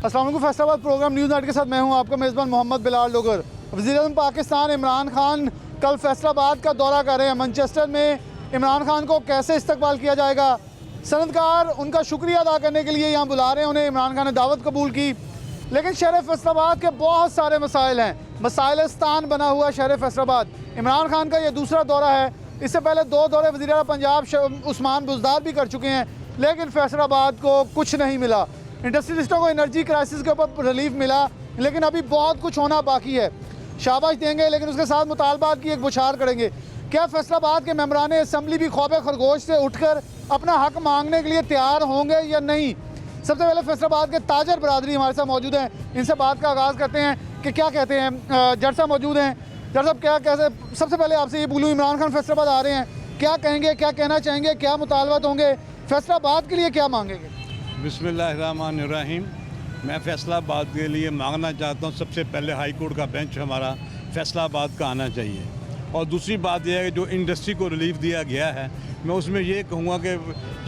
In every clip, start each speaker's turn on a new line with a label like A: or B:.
A: अस्सलाम वालेकुम। Faisalabad programme news night के साथ मैं हूं आपका मेज़बान मोहम्मद बिलाल डोगर। वज़ीर-ए-आज़म पाकिस्तान इमरान खान कल फैसलाबाद का दौरा कर रहे हैं। मैनचेस्टर में इमरान खान को कैसे इस्तकबाल किया जाएगा, सनदकार उनका शुक्रिया अदा करने के लिए यहाँ बुला रहे हैं उन्हें। इमरान खान ने दावत कबूल की, लेकिन शहर फैसलाबाद के बहुत सारे मसाइल हैं। मसाइलिस्तान बना हुआ शहर फैसलाबाद। इमरान खान का ये दूसरा दौरा है। इससे पहले 2 दौरे वज़ीर आला पंजाब उस्मान बुज़दार भी कर चुके हैं, लेकिन फैसलाबाद को कुछ नहीं मिला। इंडस्ट्रियलिस्टों को एनर्जी क्राइसिस के ऊपर रिलीफ मिला, लेकिन अभी बहुत कुछ होना बाकी है। शाबाश देंगे, लेकिन उसके साथ मुतालबात की एक बुछार करेंगे। क्या फैसलाबाद के मेंबरान असम्बली भी ख्वाब खरगोश से उठकर अपना हक मांगने के लिए तैयार होंगे या नहीं? सबसे पहले फैसलाबाद के ताजर बरादरी हमारे साथ मौजूद हैं, इनसे बात का आगाज़ करते हैं कि क्या कहते हैं। जज साहब मौजूद हैं। जज साहब क्या कैसे, सबसे पहले आपसे ये बोलूँ, इमरान खान फैसलाबाद आ रहे हैं, क्या कहेंगे, क्या कहना चाहेंगे, क्या मुतालबात होंगे, फैसलाबाद के लिए क्या मांगेंगे?
B: बिस्मिल्लाहिर्रहमानिर्रहीम। मैं फ़ैसलाबाद के लिए मांगना चाहता हूँ, सबसे पहले हाई कोर्ट का बेंच हमारा फैसलाबाद का आना चाहिए। और दूसरी बात यह है कि जो इंडस्ट्री को रिलीफ दिया गया है, मैं उसमें ये कहूँगा कि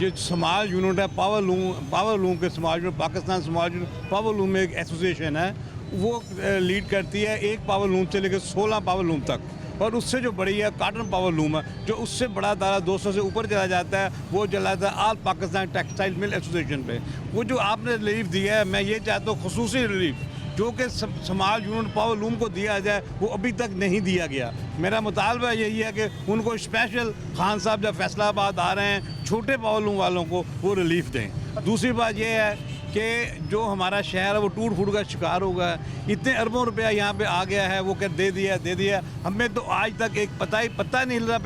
B: जो समाज यूनिट है पावर लूम के समाज में, पाकिस्तान समाज पावर लूम में एक एसोसिएशन है, वो लीड करती है 1 पावर लूम से लेकर 16 पावर लूम तक। और उससे जो बड़ी है काटन पावर लूम है, जो उससे बड़ा दायरा 200 से ऊपर चला जाता है, वो चला जाता है all Pakistan textile mill association पे। वो जो आपने रिलीफ दिया है, मैं ये चाहता हूँ खुसूसी रिलीफ जो कि समाज यूनिट पावर लूम को दिया जाए, वो अभी तक नहीं दिया गया। मेरा मुतालबा यही है कि उनको स्पेशल खान साहब जब फैसलाबाद आ रहे हैं, छोटे पावर लूम वालों को वो रिलीफ दें। दूसरी बात यह है कि जो हमारा शहर है वो टूट फूट का शिकार हो गया है। इतने अरबों रुपया यहाँ पे आ गया है, वो क्या दे दिया। हमें तो आज तक एक पता नहीं लग रहा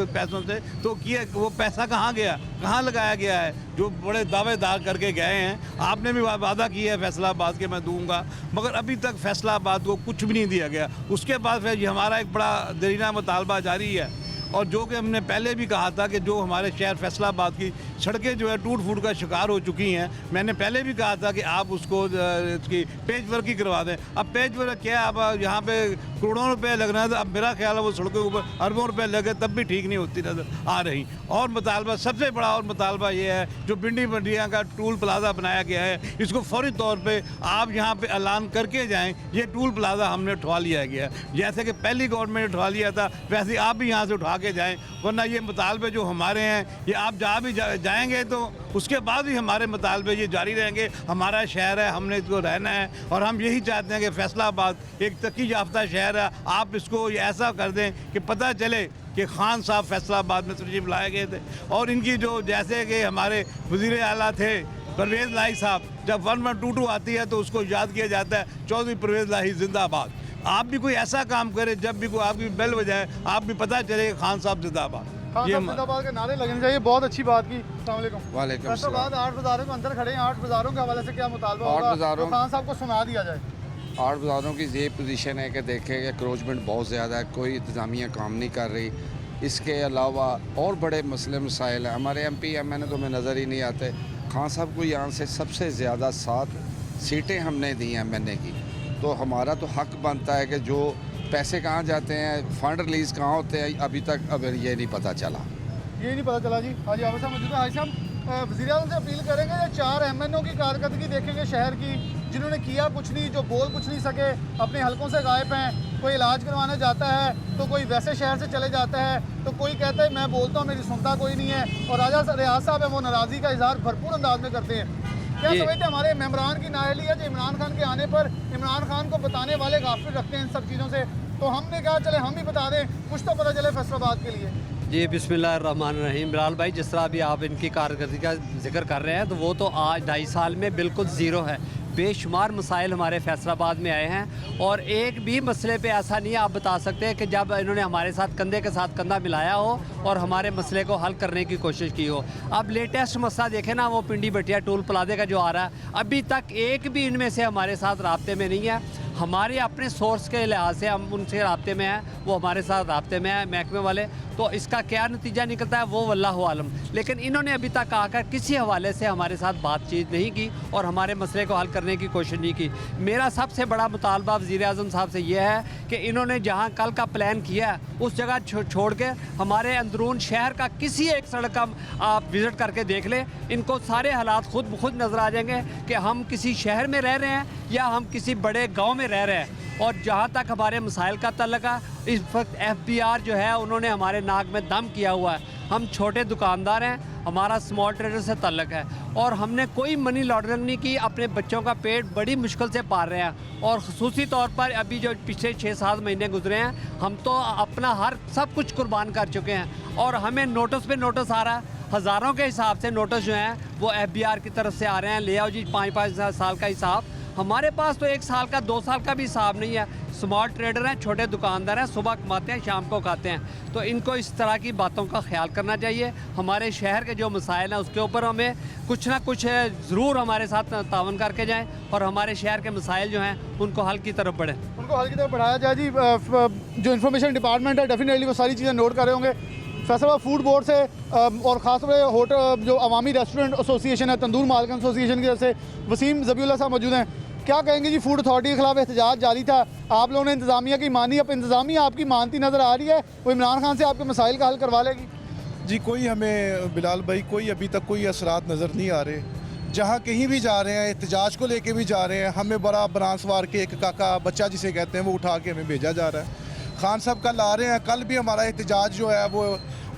B: पैसों से तो किया वो पैसा कहाँ गया, कहाँ लगाया गया है। जो बड़े दावेदार करके गए हैं, आपने भी वादा किया है फैसलाबाद के मैं दूंगा, मगर अभी तक फैसलाबाद को कुछ भी नहीं दिया गया। उसके बाद फिर हमारा एक बड़ा दरीना मुतालबा जारी है। और जो कि हमने पहले भी कहा था कि जो हमारे शहर फैसलाबाद की सड़कें जो है टूट फूट का शिकार हो चुकी हैं, मैंने पहले भी कहा था कि आप उसको इसकी पेच वर्क ही करवा दें। अब पेच वर्क क्या, अब यहाँ पे करोड़ों रुपए लगना है, तो अब मेरा ख्याल है वो सड़कों के ऊपर अरबों रुपए लगे तब भी ठीक नहीं होती नज़र आ रही। और मुतालबा, सबसे बड़ा और मुतालबा ये है, जो भिंडी मंडिया का टूल प्लाजा बनाया गया है, इसको फौरी तौर पर आप यहाँ पर ऐलान करके जाएँ, ये टूल प्लाजा हमने उठवा लिया गया। जैसे कि पहली गवर्नमेंट ने उठवा लिया था, वैसे आप भी यहाँ से उठा के जाएं, वरना ये मुतालबे जो हमारे हैं, ये आप जहाँ भी जाएंगे तो उसके बाद भी हमारे मुतालबे ये जारी रहेंगे। हमारा शहर है, हमने इसको रहना है, और हम यही चाहते हैं कि फैसलाबाद एक तरक्की याफ्ता शहर है। आप इसको ऐसा कर दें कि पता चले कि खान साहब फैसलाबाद में तशरीफ लाए गए थे, और इनकी जो जैसे कि हमारे वज़ीर आला थे परवेज़ लाही साहब, जब 1122 आती है तो उसको याद किया जाता है, चौधरी परवेज़ लाही जिंदाबाद। आप भी कोई ऐसा काम करें, जब भी कोई आपकी बेल बजाए, आप भी पता चले खान साहब जिंदाबाद,
A: खान साहब जिंदाबाद के नारे लगने चाहिए। बहुत अच्छी बात की। अस्सलाम वालेकुम।
C: वालेकुम
A: फैसलाबाद 8 बाज़ारों के अंदर खड़े हैं, 8 बाज़ारों के हवाले से क्या मुतालबा होगा, तो खान साहब को सुना दिया जाए।
C: 8 बाज़ारों की ये पोजीशन है कि देखें कि क्रोचमेंट बहुत ज़्यादा है, कोई इंतज़ामिया काम नहीं कर रही। इसके अलावा और बड़े मसले मसाइल हैं। हमारे MP MN तो हमें नज़र ही नहीं आते। खान साहब को यहाँ से सबसे ज़्यादा 7 सीटें हमने दी हैं MNA की, तो हमारा तो हक बनता है कि जो पैसे कहाँ जाते हैं, फ़ंड रिलीज़ कहाँ होते हैं, अभी तक अब ये नहीं पता चला।
A: ये नहीं पता चला जी। हाजी आबिद साहब मौजूद है। हाजी साहब, वज़ीर आज़म से अपील करेंगे या 4 MNO की कारकर्दगी देखेंगे शहर की, जिन्होंने किया कुछ नहीं, जो बोल कुछ नहीं सके, अपने हलकों से गायब हैं। कोई इलाज करवाने जाता है तो कोई वैसे शहर से चले जाता है, तो कोई कहता है मैं बोलता हूँ, मेरी सुनता कोई नहीं है। और राजा रियाज साहब है, वो नाराज़गी का इजहार भरपूर अंदाज में करते हैं। क्या समझते हैं हमारे मेंबरान की नाअहली है जो इमरान खान के आने पर इमरान खान को बताने वाले गाफिल रखते हैं इन सब चीज़ों से? तो हमने कहा चले हम भी बता दें, कुछ तो पता चले फैसलाबाद के लिए।
D: जी बिस्मिल्लाहिर्रहमानिर्रहीम। बिलाल भाई, जिस तरह अभी आप इनकी कारकर्दगी का जिक्र कर रहे हैं, तो वो तो आज 2.5 साल में बिल्कुल ज़ीरो है। बेशुमार मसाइल हमारे फैसलाबाद में आए हैं, और एक भी मसले पे ऐसा नहीं आप बता सकते हैं कि जब इन्होंने हमारे साथ कंधे के साथ कंधा मिलाया हो और हमारे मसले को हल करने की कोशिश की हो। अब लेटेस्ट मसला देखें ना, वो पिंडी बटिया टोल प्लाजे का जो आ रहा है, अभी तक एक भी इनमें से हमारे साथ राब्ते में नहीं है। हमारे अपने सोर्स के लिहाज से हम उनसे राब्ते में हैं, वो हमारे साथ राब्ते में हैं महकमे वाले। तो इसका क्या नतीजा निकलता है वो वल्लाहु आलम, लेकिन इन्होंने अभी तक आकर किसी हवाले से हमारे साथ बातचीत नहीं की और हमारे मसले को हल करने की कोशिश नहीं की। मेरा सबसे बड़ा मुतालबा वज़ीर आज़म साहब से यह है कि इन्होंने जहां कल का प्लान किया है उस जगह छोड़ के हमारे अंदरून शहर का किसी एक सड़क का आप विज़िट करके देख लें, इनको सारे हालात खुद नज़र आ जाएंगे कि हम किसी शहर में रह रहे हैं या हम किसी बड़े गांव में रह रहे हैं। और जहाँ तक हमारे मसाइल का तल्लुक है, इस वक्त FBR जो है उन्होंने हमारे नाक में दम किया हुआ है। हम छोटे दुकानदार हैं, हमारा स्मॉल ट्रेडर से तल्लुक है और हमने कोई मनी लॉन्ड्रिंग नहीं की, अपने बच्चों का पेट बड़ी मुश्किल से पाल रहे हैं। और ख़ुसूसी तौर पर अभी जो पिछले 6-7 महीने गुजरे हैं, हम तो अपना सब कुछ कुर्बान कर चुके हैं और हमें नोटिस पे नोटिस आ रहा है। हज़ारों के हिसाब से नोटिस जो हैं वो FBR की तरफ से आ रहे हैं, ले आओ जी 5-5 साल का हिसाब। हमारे पास तो 1 साल का 2 साल का भी हिसाब नहीं है। स्मॉल ट्रेडर हैं, छोटे दुकानदार हैं, सुबह कमाते हैं, शाम को खाते हैं। तो इनको इस तरह की बातों का ख्याल करना चाहिए। हमारे शहर के जो मसाइल हैं उसके ऊपर हमें कुछ ना कुछ ज़रूर हमारे साथ तावन करके जाएं और हमारे शहर के मसाइल जो हैं उनको हल की तरफ बढ़ें।
A: उनको हल की तरफ बढ़ाया जाए जी। जो इन्फॉर्मेशन डिपार्टमेंट है डेफिनेटली वो सारी चीज़ें नोट कर रहे होंगे। फैसलाबाद फूड बोर्ड से और ख़ासतौर पर होटल जो अवामी रेस्टोरेंट एसोसिएशन है, तंदूर मालिकान एसोसिएशन की तरफ से वसीम ज़बीउल्लाह साहब मौजूद हैं। क्या कहेंगे जी, फूड अथॉरिटी के खिलाफ एहतजाज जारी था, आप लोगों ने इंतज़ामिया की मानी, अब इंतज़ामिया आपकी मानती नज़र आ रही है, वो इमरान खान से आपके मसाइल का हल करवा लेगी?
E: जी कोई हमें बिलाल भाई कोई अभी तक कोई असरात नज़र नहीं आ रहे। जहाँ कहीं भी जा रहे हैं, एहतजाज को लेके भी जा रहे हैं, हमें बड़ा बनासवार के एक काका बच्चा जिसे कहते हैं वो उठा के हमें भेजा जा रहा है। खान साहब कल आ रहे हैं, कल भी हमारा एहतजाज जो है वो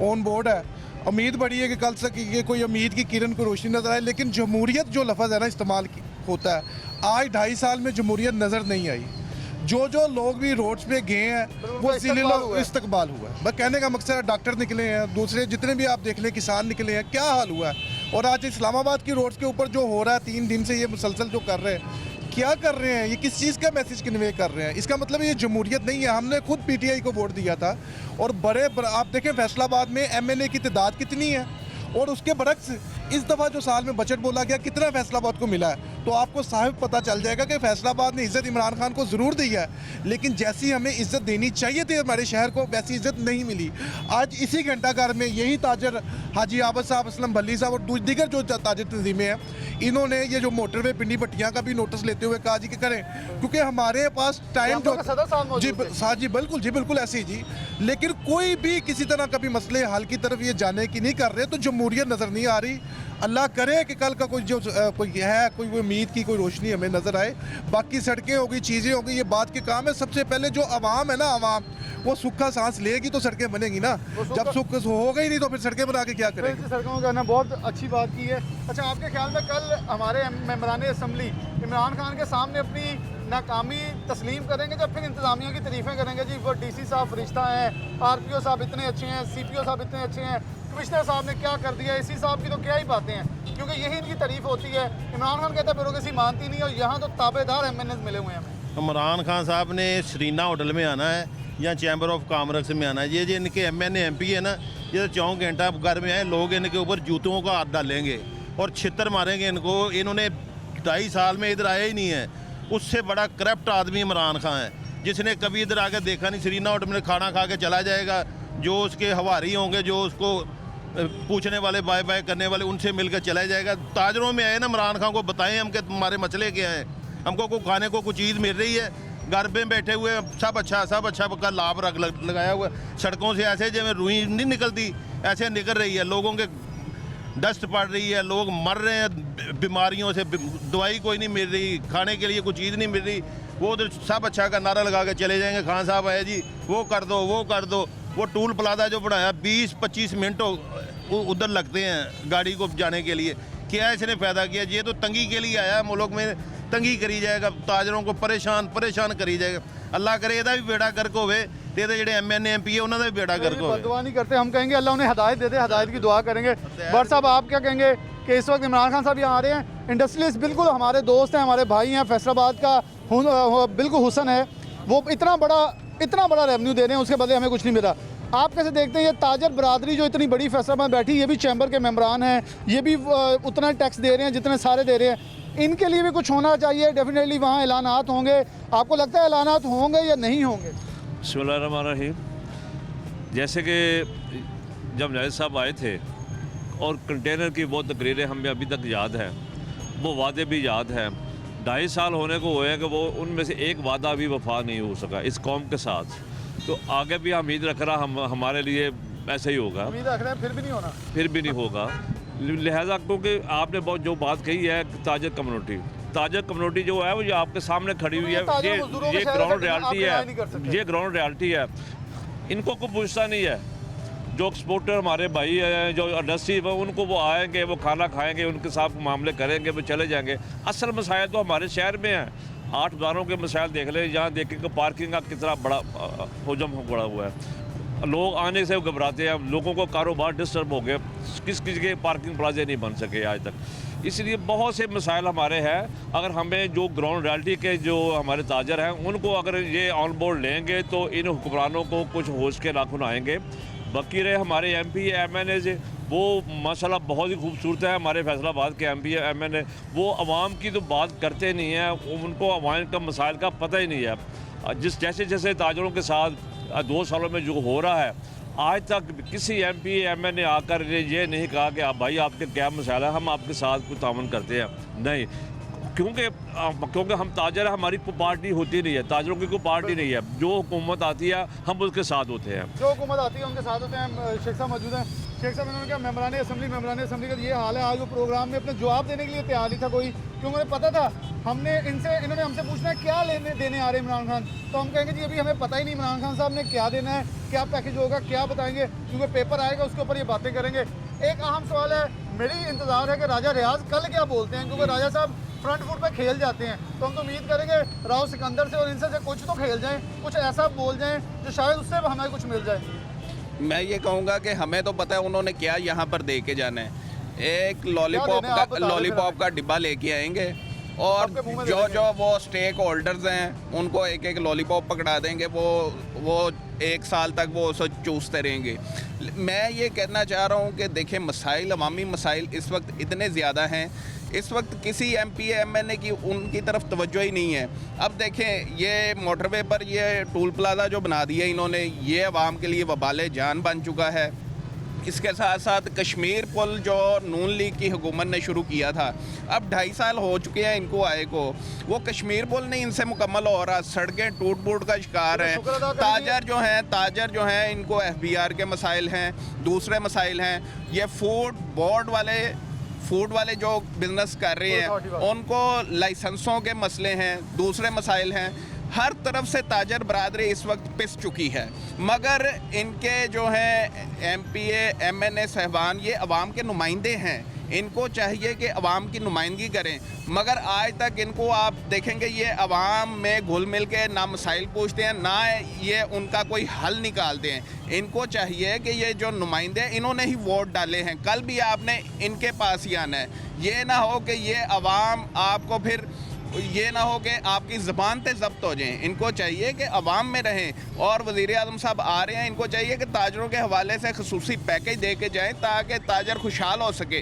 E: ऑन बोर्ड है। उम्मीद बड़ी है कि कल तक ये कोई उम्मीद की किरण को रोशनी नज़र आए। लेकिन जमहूरियत जो लफ्ज़ है ना इस्तेमाल होता है, आज 2.5 साल में जमहूरियत नज़र नहीं आई। जो लोग भी रोड्स पे गए हैं वो इसीलिए लोग इस्तकबाल हुआ है। बस कहने का मकसद है, डॉक्टर निकले हैं, दूसरे जितने भी आप देख लें किसान निकले हैं, क्या हाल हुआ है। और आज इस्लामाबाद की रोड्स के ऊपर जो हो रहा है 3 दिन से, ये मुसलसल जो कर रहे हैं, क्या कर रहे हैं, ये किस चीज़ का मैसेज कन्वे कर रहे हैं? इसका मतलब ये जमहूरियत नहीं है। हमने खुद PTI को वोट दिया था और आप देखें फैसलाबाद में MLA की तादाद कितनी है और उसके बरक्स इस दफ़ा जो साल में बजट बोला गया कितना फैसलाबाद को मिला है, तो आपको साहब पता चल जाएगा कि फैसलाबाद ने इज़्ज़त इमरान खान को ज़रूर दी है, लेकिन जैसी हमें इज़्ज़त देनी चाहिए थी हमारे शहर को, वैसी इज़्ज़त नहीं मिली। आज इसी घंटाघर में यही ताजर हाजी आबद साहब, असलम भल्ली साहब और दीगर जो ताजर तंजीमें हैं, इन्होंने ये जो मोटरवे पिंडी भट्टियाँ का भी नोटिस लेते हुए कहा जी कि करें, क्योंकि हमारे पास टाइम जो जी हाँ जी बिल्कुल ऐसे ही जी। लेकिन कोई भी किसी तरह कभी मसले हल की तरफ ये जाने की नहीं कर रहे, तो जमहूरियत नज़र नहीं आ रही। अल्लाह करे कि कल का कोई जो कोई उम्मीद की कोई रोशनी हमें नज़र आए। बाकी सड़कें होगी, चीज़ें होगी, ये बात के काम है। सबसे पहले जो आवाम है ना, आवाम वो सूखा सांस लेगी तो सड़कें बनेंगी ना। जब सुख होगा ही नहीं तो फिर सड़कें बना के क्या करेंगे?
A: सड़कों का करना बहुत अच्छी बात की है। अच्छा, आपके ख्याल में कल हमारे मेंबरान असम्बली इमरान खान के सामने अपनी नाकामी तस्लीम करेंगे जब फिर इंतज़ामिया की तारीफ़ें करेंगे जी वो DC साहब फरिश्ता हैं, RPO साहब इतने अच्छे हैं, CPO साहब इतने अच्छे हैं, कमिश्नर साहब ने क्या कर दिया, इसी साहब की तो क्या ही बातें हैं, क्योंकि यही इनकी तारीफ़ होती है। इमरान खान कहता है ब्यूरोक्रेसी मानती नहीं, और यहाँ तो ताबेदार MNAs मिले हुए हैं हमें।
F: इमरान खान साहब ने शरीना होटल में आना है या चैम्बर ऑफ कॉमर्स में आना है। ये जो इनके MNA MP है ना, ये 4 घंटा घर में आए, लोग इनके ऊपर जूतों का हाथ डालेंगे और छितर मारेंगे इनको। इन्होंने 2.5 साल में इधर आया ही नहीं है। उससे बड़ा करप्ट आदमी इमरान खान है, जिसने कभी इधर आके देखा नहीं। शरीना होटल में खाना खा के चला जाएगा, जो उसके हवारी होंगे, जो उसको पूछने वाले, बाय बाय करने वाले, उनसे मिलकर चला जाएगा। ताजरों में आए ना, इमरान खान को बताएं हम कि तुम्हारे मसले क्या हैं, हमको कोई खाने को कुछ चीज़ मिल रही है, घर पे बैठे हुए सब अच्छा का लाभ लगाया हुआ। सड़कों से ऐसे जैसे रुई नहीं निकलती, ऐसे निकल रही है, लोगों के डस्ट पड़ रही है, लोग मर रहे हैं बीमारियों से, दवाई कोई नहीं मिल रही, खाने के लिए कोई चीज़ नहीं मिल रही। वो उधर सब अच्छा का नारा लगा के चले जाएंगे, खान साहब आए जी वो कर दो वो कर दो। वो टूल प्लाजा जो बनाया 20-25 मिनट उधर लगते हैं गाड़ी को जाने के लिए। क्या इसने फ़ायदा किया? ये तो तंगी के लिए आया, मुल्क में तंगी करी जाएगा, ताजरों को परेशान करी जाएगा। अल्लाह करे ਇਹਦਾ भी बेड़ा गर्क होवे ते ਜਿਹੜੇ MNA MP है उन्होंने भी बेड़ा गर्क होवे।
A: बददुआ नहीं करते, हम कहेंगे अल्लाह उन्हें हिदायत दे दे, हिदायत की दुआ करेंगे। भट्ट साहब, आप क्या कहेंगे कि इस वक्त इमरान खान साहब यहाँ आ रहे हैं, इंडस्ट्रियलिस्ट बिल्कुल हमारे दोस्त हैं, हमारे भाई हैं, फैसलाबाद का बिल्कुल हुसन है, वो इतना बड़ा रेवेन्यू दे रहे हैं, उसके बदले हमें कुछ नहीं मिला। आप कैसे देखते हैं ये ताजर बरादरी जो इतनी बड़ी फैसलाबाद बैठी, ये भी चैम्बर के मेंबरान हैं, ये भी उतना टैक्स दे रहे हैं जितने सारे दे रहे हैं, इनके लिए भी कुछ होना चाहिए। डेफिनेटली वहाँ ऐलानात होंगे, आपको लगता है ऐलानात होंगे या नहीं होंगे?
G: बिस्मिल्लाहिर्रहमानिर्रहीम। जैसे कि जब नायब साहब आए थे और कंटेनर की वो तकरीरें हमें अभी तक याद है, वो वादे भी याद हैं, 2.5 साल होने को हुए हैं कि वो उनमें से एक वादा भी वफा नहीं हो सका इस कौम के साथ। तो आगे भी हम उम्मीद रख रहा हमारे लिए ऐसा ही होगा,
A: उम्मीद रख रहे हैं फिर भी नहीं होना।
G: फिर भी नहीं होगा। लिहाजा क्योंकि आपने बहुत जो बात कही है ताजर कम्युनिटी जो है वो ये आपके सामने खड़ी हुई है, ये ग्राउंड रियलिटी है, ये ग्राउंड रियलिटी है। इनको कोई पूछता नहीं है। जो एक्सपोर्टर हमारे भाई हैं, जो इंडस्ट्री है, उनको वो आएंगे, वो खाना खाएंगे, उनके साथ मामले करेंगे, वो चले जाएंगे। असल मसाइल तो हमारे शहर में हैं। 8 बाजारों के मसाइल देख लें, यहाँ देखें कि पार्किंग का कितना बड़ा हजम पड़ा हुआ है। लोग आने से घबराते हैं, लोगों को कारोबार डिस्टर्ब हो गए, किस के पार्किंग प्लाजे नहीं बन सके आज तक। इसलिए बहुत से मसाइल हमारे हैं। अगर हमें जो ग्राउंड रियलिटी के जो हमारे ताजर हैं उनको अगर ये ऑन बोर्ड लेंगे तो इन हुक्मरानों को कुछ होश के नाखुन आएंगे। बाकी रहे हमारे MP MNA वो माशाल्लाह बहुत ही खूबसूरत है। हमारे फैसलाबाद के MP MNA वो आवाम की तो बात करते नहीं हैं, उनको आवाम का मसाइल का पता ही नहीं है। जैसे ताजरों के साथ 2 सालों में जो हो रहा है, आज तक किसी MP MNA आकर ये नहीं कहा कि आप भाई आपके क्या मसाइल है, हम आपके साथ कुछ तावन करते हैं। नहीं, क्योंकि हम ताजर हैं, हमारी कोई पार्टी होती नहीं है, ताजरों की कोई पार्टी नहीं है। जो हुकूमत आती है हम उसके साथ होते हैं,
A: जो हुकूमत आती है उनके साथ होते हैं। शेख साहब मौजूद हैं। शेख साहब, इन्होंने क्या मेंबरान असम्बली का ये हाल है, आज वो प्रोग्राम में अपने जवाब देने के लिए तैयार नहीं था कोई, क्योंकि उन्हें पता था इन्होंने हमसे पूछना है क्या देने आ रहे इमरान खान, तो हम कहेंगे जी अभी हमें पता ही नहीं इमरान खान साहब ने क्या देना है, क्या पैकेज होगा, क्या बताएंगे, क्योंकि पेपर आएगा उसके ऊपर ये बातें करेंगे। एक अहम सवाल है, मेरी इंतज़ार है कि राजा रियाज कल क्या बोलते हैं, क्योंकि राजा साहब फ्रंट फुट पे खेल जाते हैं, तो हम तो उम्मीद करेंगे राव सिकंदर से और इनसे से कुछ तो खेल जाएं, कुछ ऐसा बोल जाएं जो शायद उससे हमें कुछ मिल जाए।
H: मैं ये कहूँगा कि हमें तो पता है उन्होंने क्या यहाँ पर दे के जाना है। एक लॉलीपॉप का डिब्बा लेके आएंगे और जो वो स्टेक होल्डर्स हैं उनको एक लॉलीपॉप पकड़ा देंगे, वो 1 साल तक वो उसे चूसते रहेंगे। मैं ये कहना चाह रहा हूँ कि देखें, मसाइल, अवामी मसाइल इस वक्त इतने ज़्यादा हैं, इस वक्त किसी MP MNA की उनकी तरफ तवज्जो ही नहीं है। अब देखें, ये मोटरवे पर ये टूल प्लाजा जो बना दिया इन्होंने, ये अवाम के लिए वबाले जान बन चुका है। इसके साथ साथ कश्मीर पुल जो नून लीग की हुकूमत ने शुरू किया था, अब 2.5 साल हो चुके हैं इनको आए को, वो कश्मीर पुल नहीं इनसे मुकम्मल हो रहा, सड़कें टूट फूट का शिकार हैं। ताजर जो हैं इनको FBR के मसाइल हैं, दूसरे मसाइल हैं। ये फूड वाले जो बिज़नेस कर रहे हैं उनको लाइसेंसों के मसले हैं, दूसरे मसाइल हैं। हर तरफ से ताजर बरादरी इस वक्त पिस चुकी है, मगर इनके जो हैं MP MNA साहबान ये अवाम के नुमाइंदे हैं, इनको चाहिए कि अवाम की नुमाइंदगी करें, मगर आज तक इनको आप देखेंगे ये अवाम में घुल मिल के ना मसाइल पूछते हैं, ना ये उनका कोई हल निकालते हैं। इनको चाहिए कि ये जो नुमाइंदे इन्होंने ही वोट डाले हैं, कल भी आपने इनके पास ही आना है। ये ना हो कि ये अवाम आपको फिर ये ना हो कि आपकी ज़बान पे ज़ब्त हो जाएं। इनको चाहिए कि अवाम में रहें, और वज़ीर आज़म साहब आ रहे हैं, इनको चाहिए कि ताजरों के हवाले से खसूसी पैकेज दे के जाएँ ताकि ताजर खुशहाल हो सके।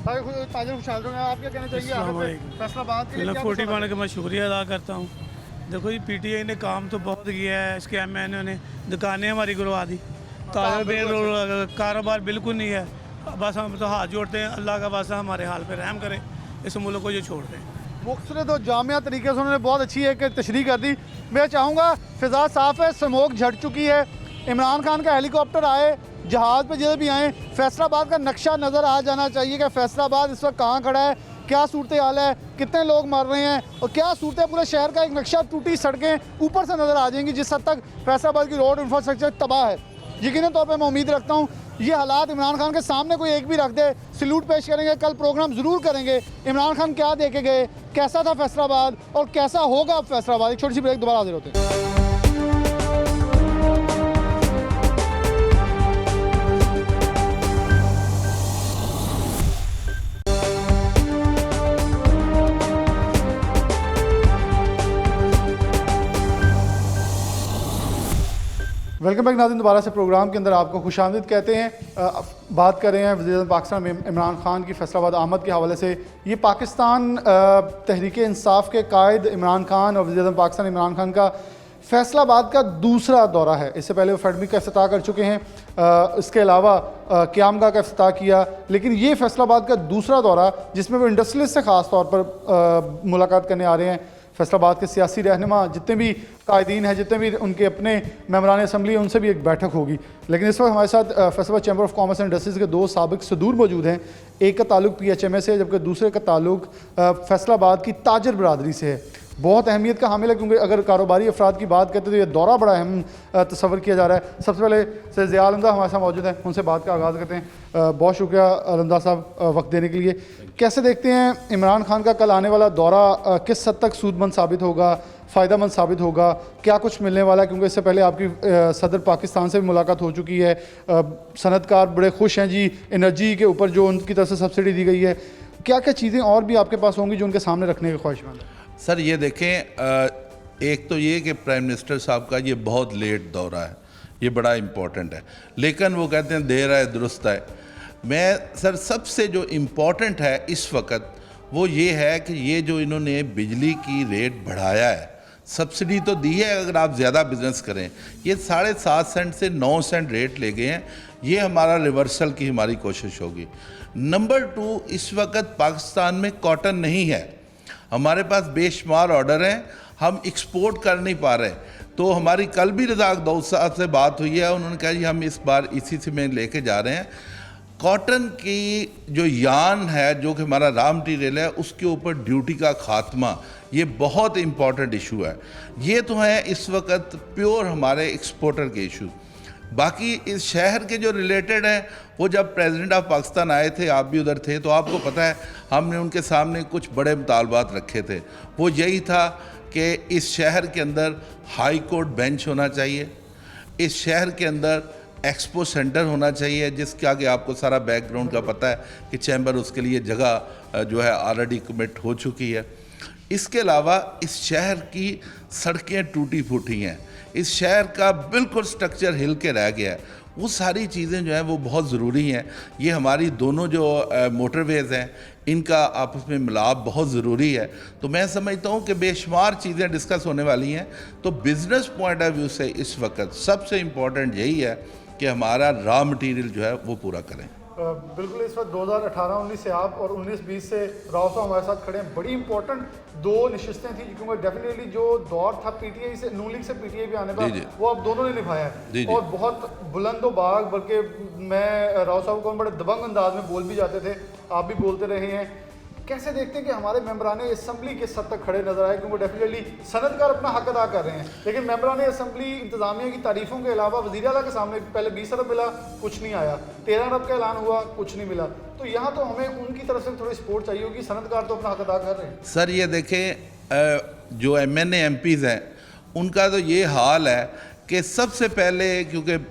A: ताजर खुशहाल हो, आप क्या कहना चाहिए फैसलाबाद के लिए?
I: 41 का मैं शुक्रिया अदा करता हूँ। देखो जी, PTI ने काम तो बहुत किया है, इसके MNA ने दुकानें हमारी गुरवा दी, कारोबार बिल्कुल नहीं है। बस हम तो हाथ जोड़ते हैं, अल्लाह का वास्ता हमारे हाल पे रहम करे, इस मुल्क को ये छोड़ दें।
A: मुख्तलिफ तो जामिया तरीके से उन्होंने बहुत अच्छी एक तशरीह कर दी। मैं चाहूँगा, फ़िज़ा साफ़ है, स्मोक झड़ चुकी है, इमरान खान का हेलीकॉप्टर आए, जहाज़ पे जब भी आए, फैसलाबाद का नक्शा नज़र आ जाना चाहिए कि फैसलाबाद इस वक्त कहाँ खड़ा है, क्या सूरत हाल है, कितने लोग मर रहे हैं और क्या सूरत है। पूरे शहर का एक नक्शा, टूटी सड़कें ऊपर से नज़र आ जाएंगी, जिस हद तक फैसलाबाद की रोड इंफ्रास्ट्रक्चर तबाह है। यकीनन तौर पर मैं उम्मीद रखता हूँ ये हालात इमरान खान के सामने कोई एक भी रख दे, सल्यूट पेश करेंगे, कल प्रोग्राम ज़रूर करेंगे। इमरान खान क्या दे के गए, कैसा था फैसलाबाद और कैसा होगा अब फैसलाबाद। एक छोटी सी ब्रेक, दोबारा हाजिर होते हैं। वेलकम बैक नाज़रीन, दोबारा से प्रोग्राम के अंदर आपको खुशामदीद कहते हैं। बात कर रहे हैं वज़ीर-ए-आज़म पाकिस्तान में इमरान खान की फैसलाबाद आमद के हवाले से। ये पाकिस्तान तहरीक इंसाफ के कायद इमरान खान और वज़ीर-ए-आज़म पाकिस्तान इमरान खान का फैसलाबाद का दूसरा दौरा है। इससे पहले वो फैडमिक का इफ्तिताह कर चुके हैं, इसके अलावा क्यामगाह का इफ्तिताह किया, लेकिन ये फैसलाबाद का दूसरा दौरा जिसमें वो इंडस्ट्रियलिस्ट से ख़ास तौर पर मुलाकात करने आ रहे हैं। फैसलाबाद के सियासी रहनुमा जितने भी कायदीन हैं, जितने भी उनके अपने मेम्बरान असम्बली, उनसे भी एक बैठक होगी। लेकिन इस वक्त हमारे साथ Faisalabad chamber of commerce and industries के 2 साबिक सदूर मौजूद हैं। एक का ताल्लुक PHMA से, जबकि दूसरे का ताल्लुक फैसलाबाद की ताजर बरदरी से है। बहुत अहमियत का हामिल है, क्योंकि अगर कारोबारी अफराद की बात करते तो ये दौरा बड़ा अहम तस्वर किया जा रहा है। सबसे पहले से ज़िया अलमदा हमारे साथ मौजूद हैं, उनसे बात का आगाज़ करते हैं। बहुत शुक्रिया अलमदा साहब वक्त देने के लिए। कैसे देखते हैं इमरान खान का कल आने वाला दौरा किस हद तक सूदमंद साबित होगा, फ़ायदेमंद साबित होगा, क्या कुछ मिलने वाला है? क्योंकि इससे पहले आपकी सदर पाकिस्तान से भी मुलाकात हो चुकी है। सनतकार बड़े खुश हैं जी एनर्जी के ऊपर जो उनकी तरफ से सब्सिडी दी गई है। क्या क्या चीज़ें और भी आपके पास होंगी जो उनके सामने रखने की ख्वाहिशमंद है?
J: सर ये देखें, एक तो ये कि प्राइम मिनिस्टर साहब का ये बहुत लेट दौरा है, ये बड़ा इम्पोर्टेंट है, लेकिन वो कहते हैं देर है दुरुस्त है। मैं सर सबसे जो इम्पोर्टेंट है इस वक्त वो ये है कि ये जो इन्होंने बिजली की रेट बढ़ाया है, सब्सिडी तो दी है अगर आप ज़्यादा बिजनेस करें, ये 7.5 सेंट से 9 सेंट रेट ले गए हैं। ये हमारा रिवर्सल की हमारी कोशिश होगी। नंबर 2, इस वक्त पाकिस्तान में कॉटन नहीं है, हमारे पास बेशुमार ऑर्डर हैं, हम एक्सपोर्ट कर नहीं पा रहे। तो हमारी कल भी रज़ाक दाऊद साहब से बात हुई है, उन्होंने कहा जी हम इस बार इसी से में लेके जा रहे हैं। कॉटन की जो यान है, जो कि हमारा रॉ मटीरियल है, उसके ऊपर ड्यूटी का खात्मा, ये बहुत इम्पॉर्टेंट इशू है। ये तो है इस वक्त प्योर हमारे एक्सपोर्टर के इशू। बाकी इस शहर के जो रिलेटेड हैं, वो जब प्रेसिडेंट ऑफ पाकिस्तान आए थे, आप भी उधर थे, तो आपको पता है हमने उनके सामने कुछ बड़े मुतालबात रखे थे। वो यही था कि इस शहर के अंदर हाई कोर्ट बेंच होना चाहिए, इस शहर के अंदर एक्सपो सेंटर होना चाहिए, जिसके आगे आपको सारा बैकग्राउंड का पता है कि चैम्बर उसके लिए जगह जो है ऑलरेडी कमिट हो चुकी है। इसके अलावा इस शहर की सड़कें टूटी फूटी हैं, इस शहर का बिल्कुल स्ट्रक्चर हिल के रह गया है। वो सारी चीज़ें जो हैं वो बहुत ज़रूरी हैं। ये हमारी दोनों जो मोटरवेज़ हैं, इनका आपस में मिलाप बहुत ज़रूरी है। तो मैं समझता हूँ कि बेशुमार चीज़ें डिस्कस होने वाली हैं। तो बिज़नेस पॉइंट ऑफ व्यू से इस वक्त सबसे इम्पॉर्टेंट यही है कि हमारा रॉ मटेरियल जो है वो पूरा करें।
A: बिल्कुल, इस वक्त 2018-19 से आप और 19-20 से राव साहब हमारे साथ खड़े हैं। बड़ी इंपॉर्टेंट 2 नशिस्तें थी, क्योंकि डेफिनेटली जो दौर था PTI से नून लीग से PTI पे आने का, वो आप दोनों ने निभाया है और बहुत बुलंदोबाग, बल्कि मैं राव साहब को बड़े दबंग अंदाज में बोल भी जाते थे, आप भी बोलते रहे हैं। कैसे देखते हैं कि हमारे मेम्बरान असम्बली के सद तक खड़े नजर आए? क्योंकि डेफिनेटली सनतकार अपना हक अदा कर रहे हैं, लेकिन मेम्बरान असम्बली इंतजामिया की तारीफों के अलावा वज़ीर आला के सामने पहले 20 अरब मिला, कुछ नहीं आया, 13 अरब का ऐलान हुआ, कुछ नहीं मिला। तो यहाँ तो हमें उनकी तरफ से थोड़ी सपोर्ट चाहिए होगी, सनतकार तो अपना हक अदा कर रहे हैं।
J: सर ये देखें, जो MNA MPs हैं उनका तो ये हाल है कि सबसे पहले, क्योंकि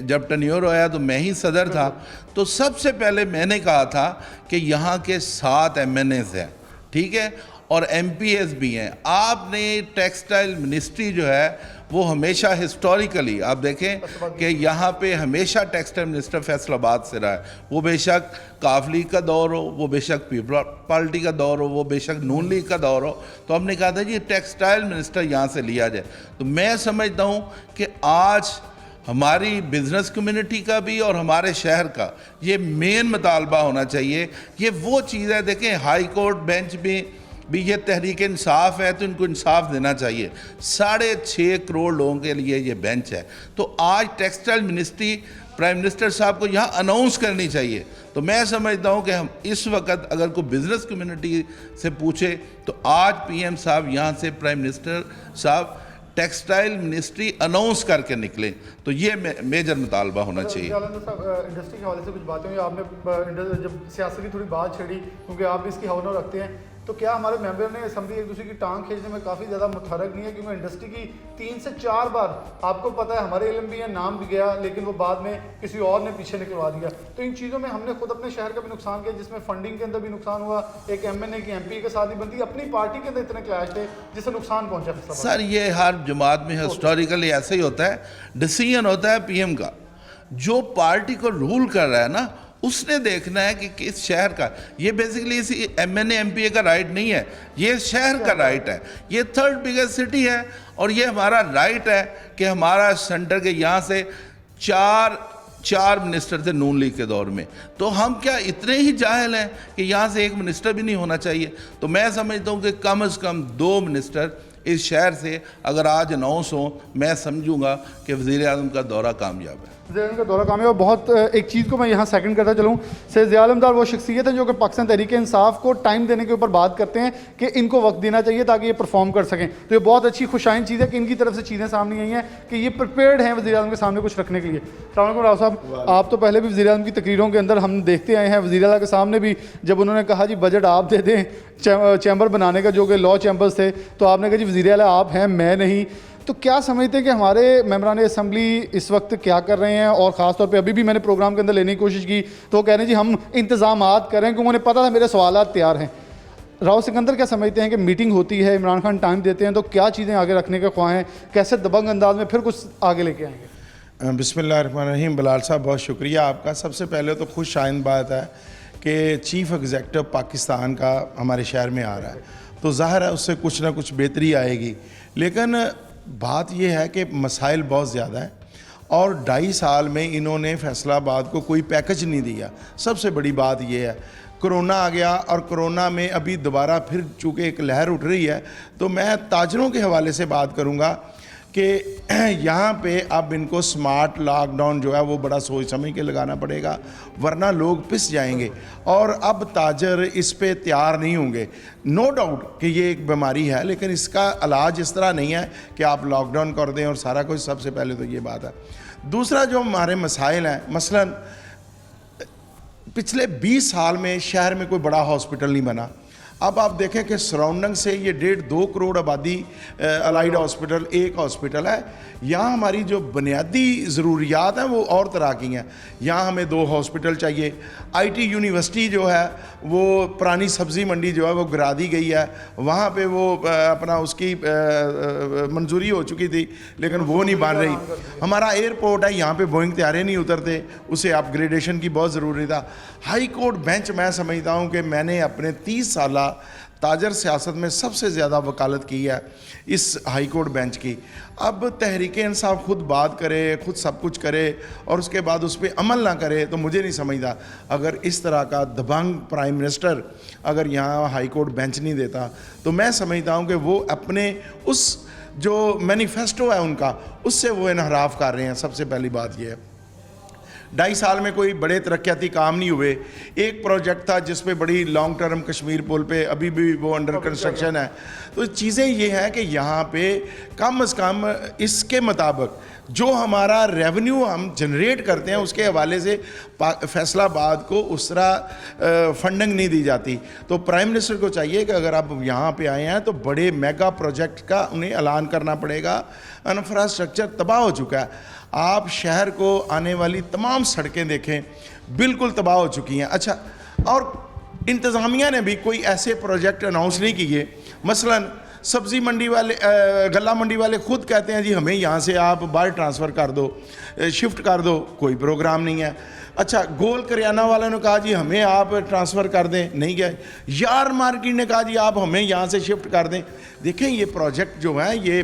J: जब टन्योर आया तो मैं ही सदर था, तो सबसे पहले मैंने कहा था कि यहाँ के 7 MNAs हैं, ठीक है, और MPs भी हैं। आपने टेक्सटाइल मिनिस्ट्री जो है वो हमेशा हिस्टोरिकली आप देखें कि यहाँ पे हमेशा टेक्सटाइल मिनिस्टर फैसलाबाद से रहा है। वो बेशक काफ लीग का दौर हो, वो बेशक पीपल पार्टी का दौर हो, वो बेशक नून लीग का दौर हो, तो हमने कहा था जी टेक्सटाइल मिनिस्टर यहाँ से लिया जाए। तो मैं समझता हूँ कि आज हमारी बिज़नेस कम्युनिटी का भी और हमारे शहर का ये मेन मुतालबा होना चाहिए। ये वो चीज़ है, देखें हाई कोर्ट बेंच में भी ये तहरीक इंसाफ है, तो इनको इंसाफ देना चाहिए। 6.5 करोड़ लोगों के लिए ये बेंच है। तो आज टेक्सटाइल मिनिस्ट्री प्राइम मिनिस्टर साहब को यहाँ अनाउंस करनी चाहिए। तो मैं समझता हूँ कि हम इस वक्त अगर कोई बिज़नेस कम्युनिटी से पूछे तो आज PM साहब यहाँ से प्राइम मिनिस्टर साहब टेक्सटाइल मिनिस्ट्री अनाउंस करके निकले, तो ये मेजर मुतालबा होना चाहिए।
A: इंडस्ट्री के हवाले से कुछ बातें हुई आपने, जब सियासत की थोड़ी बात छेड़ी, क्योंकि आप भी इसकी हवनो रखते हैं, तो क्या हमारे मेंबर ने असम्बली एक दूसरे की टांग खींचने में काफ़ी ज़्यादा मुतहरक नहीं है? क्योंकि इंडस्ट्री की 3 से 4 बार आपको पता है हमारे इल्म भी है, नाम भी गया, लेकिन वो बाद में किसी और ने पीछे निकलवा दिया। तो इन चीज़ों में हमने खुद अपने शहर का भी नुकसान किया, जिसमें फंडिंग के अंदर भी नुकसान हुआ, एक MNA की MP के साथ ही बनती, अपनी पार्टी के अंदर इतने क्लैश थे जिससे नुकसान पहुँचा।
J: सर ये हर जमात में हिस्टोरिकली ऐसा ही होता है, डिसीजन होता है PM का, जो पार्टी को रूल कर रहा है ना उसने देखना है कि किस शहर का, ये बेसिकली इसी MNA MPA का राइट नहीं है, ये शहर का राइट है। ये 3rd बिगेस्ट सिटी है और ये हमारा राइट है कि हमारा सेंटर के यहाँ से चार मिनिस्टर थे नून लीग के दौर में, तो हम क्या इतने ही जाहिल हैं कि यहाँ से एक मिनिस्टर भी नहीं होना चाहिए? तो मैं समझता हूँ कि कम से कम 2 मिनिस्टर इस शहर से अगर आज अनाउंस हो, मैं समझूंगा कि वज़ीर-ए-आज़म का दौरा कामयाब है।
A: वज़ीर-ए-आज़म का दौरा कामयाब। बहुत एक चीज़ को मैं यहाँ सेकंड करता चलूँ, सैयद ज़िया आलमदार वो शख्सियत है जो कि पाकिस्तान तहरीक इंसाफ को टाइम देने के ऊपर बात करते हैं कि इनको वक्त देना चाहिए ताकि ये परफॉर्म कर सकें। तो ये बहुत अच्छी खुशाइन चीज़ है कि इनकी तरफ से चीज़ें सामने आई हैं कि ये प्रिपेयर्ड हैं वज़ीर-ए-आज़म के सामने कुछ रखने के लिए। अस्सलाम वालेकुम राव साहब, आप तो पहले भी वज़ीर-ए-आज़म की तकरीरों के अंदर हम देखते आए हैं, वज़ीर आला के सामने भी जब उन्होंने कहा जी बजट आप दे दें चैम्बर बनाने का, जो कि लॉ चैम्बर्स थे, तो आपने कहा जी वज़ीर आला आप हैं, मैं नहीं। तो क्या समझते हैं कि हमारे मेंबरान असम्बली इस वक्त क्या कर रहे हैं? और ख़ास तौर पे अभी भी मैंने प्रोग्राम के अंदर लेने की कोशिश की तो वो कह रहे हैं जी हम इंतज़ामात करें, क्योंकि उन्हें पता था मेरे सवालात तैयार हैं। राव सिकंदर क्या समझते हैं कि मीटिंग होती है, इमरान खान टाइम देते हैं, तो क्या चीज़ें आगे रखने के ख्वाह हैं, कैसे दबंग अंदाज में फिर कुछ आगे लेके आएंगे?
E: बिस्मिल्लाहिर्रहमानिर्रहीम। बिलाल साहब बहुत शुक्रिया आपका। सबसे पहले तो खुश आइंद बात है कि चीफ़ एग्जेक्टिव पाकिस्तान का हमारे शहर में आ रहा है, तो ज़ाहिर है उससे कुछ ना कुछ बेहतरी आएगी। लेकिन बात यह है कि मसाइल बहुत ज़्यादा हैं और 2.5 साल में इन्होंने फैसलाबाद को कोई पैकेज नहीं दिया। सबसे बड़ी बात यह है, कोरोना आ गया और कोरोना में अभी दोबारा फिर चूँकि एक लहर उठ रही है, तो मैं ताजरों के हवाले से बात करूँगा कि यहाँ पे अब इनको स्मार्ट लॉकडाउन जो है वो बड़ा सोच समझ के लगाना पड़ेगा, वरना लोग पिस जाएंगे और अब ताजर इस पे तैयार नहीं होंगे। नो डाउट कि ये एक बीमारी है, लेकिन इसका इलाज इस तरह नहीं है कि आप लॉकडाउन कर दें और सारा कुछ। सबसे पहले तो ये बात है। दूसरा जो हमारे मसाइल हैं, मसलन पिछले 20 साल में शहर में कोई बड़ा हॉस्पिटल नहीं बना। अब आप देखें कि सराउंडिंग से ये 1.5-2 करोड़ आबादी अलाइड हॉस्पिटल एक हॉस्पिटल है। यहाँ हमारी जो बुनियादी ज़रूरियात हैं वो और तरह की हैं। यहाँ हमें 2 हॉस्पिटल चाहिए। IT यूनिवर्सिटी जो है वो पुरानी सब्ज़ी मंडी जो है वो गिरा दी गई है, वहाँ पे वो अपना उसकी मंजूरी हो चुकी थी लेकिन वो नहीं बन रही। हमारा एयरपोर्ट है, यहाँ पे बोइंग तैयारे नहीं उतरते, उसे अपग्रेडेशन की बहुत ज़रूरी था। हाई कोर्ट बेंच मैं समझता हूँ कि मैंने अपने 30 साल ताजर सियासत में सबसे ज़्यादा वकालत की है इस हाई कोर्ट बेंच की। अब तहरीक इंसाफ खुद बात करे, खुद सब कुछ करे और उसके बाद उस पर अमल ना करे, तो मुझे नहीं समझता अगर इस तरह का दबंग प्राइम मिनिस्टर अगर यहाँ हाई कोर्ट बेंच नहीं देता, तो मैं समझता हूँ कि वो अपने उस जो मैनिफेस्टो है उनका, उससे वो इनहराफ कर रहे हैं। सबसे पहली बात यह है, 2.5 साल में कोई बड़े तरक्याती काम नहीं हुए। एक प्रोजेक्ट था जिस पे बड़ी लॉन्ग टर्म कश्मीर पुल पे अभी भी वो अंडर कंस्ट्रक्शन है। तो चीज़ें ये हैं कि यहाँ पे कम से कम इसके मुताबिक जो हमारा रेवेन्यू हम जनरेट करते हैं उसके हवाले से फैसलाबाद को उस तरह फंडिंग नहीं दी जाती। तो प्राइम मिनिस्टर को चाहिए कि अगर आप यहाँ पे आए हैं तो बड़े मेगा प्रोजेक्ट का उन्हें ऐलान करना पड़ेगा। इंफ्रास्ट्रक्चर तबाह हो चुका है। आप शहर को आने वाली तमाम सड़कें देखें, बिल्कुल तबाह हो चुकी हैं। अच्छा, और इंतज़ामिया ने भी कोई ऐसे प्रोजेक्ट अनाउंस नहीं किए। मसलन सब्ज़ी मंडी वाले गला मंडी वाले खुद कहते हैं जी हमें यहाँ से आप बाहर ट्रांसफ़र कर दो, शिफ्ट कर दो, कोई प्रोग्राम नहीं है। अच्छा, गोल करियाना वालों ने कहा जी हमें आप ट्रांसफ़र कर दें, नहीं गए। यार मार्केट ने कहा जी आप हमें यहाँ से शिफ्ट कर दें। देखें ये प्रोजेक्ट जो है ये,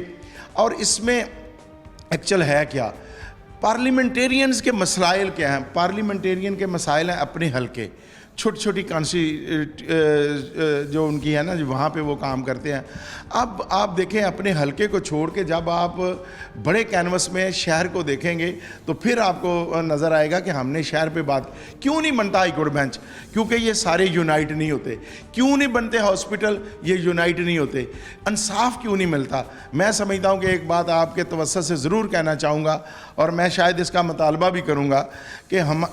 E: और इसमें एक्चुअल है क्या, पार्लियामेंटेरियंस के मसाइल क्या हैं? पार्लियामेंटेरियन के मसाइल हैं अपने हल्के, छोटी छोटी जो उनकी है ना, जो वहाँ पे वो काम करते हैं। अब आप देखें अपने हल्के को छोड़ के जब आप बड़े कैनवस में शहर को देखेंगे तो फिर आपको नज़र आएगा कि हमने शहर पे बात क्यों नहीं बनता हाई कोर्ट बेंच, क्योंकि ये सारे यूनाइट नहीं होते। क्यों नहीं बनते हॉस्पिटल, ये यूनाइट नहीं होते। इंसाफ क्यों नहीं मिलता? मैं समझता हूँ कि एक बात आपके तवज्जो से ज़रूर कहना चाहूँगा और मैं शायद इसका मुतालबा भी करूँगा कि हम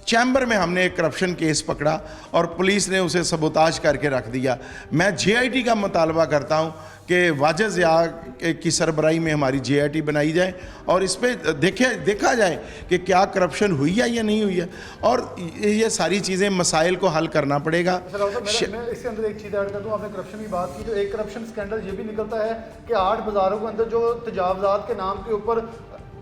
E: चैम्बर में हमने एक करप्शन केस पकड़ा और पुलिस ने उसे सबोताज करके रख दिया। मैं JIT का मुतालबा करता हूँ कि वाजिद ज़िया की सरबराही में हमारी JIT बनाई जाए और इस पर देखा जाए कि क्या करप्शन हुई है या नहीं हुई है, और ये सारी चीज़ें मसाइल को हल करना पड़ेगा।
A: मैं इसके अंदर एक चीज़ ऐड कर दूँ, आपने करप्शन की बात की, तो एक करप्शन स्कैंडल ये भी निकलता है कि 8 बाज़ारों के अंदर जो तजावज़ात के नाम के ऊपर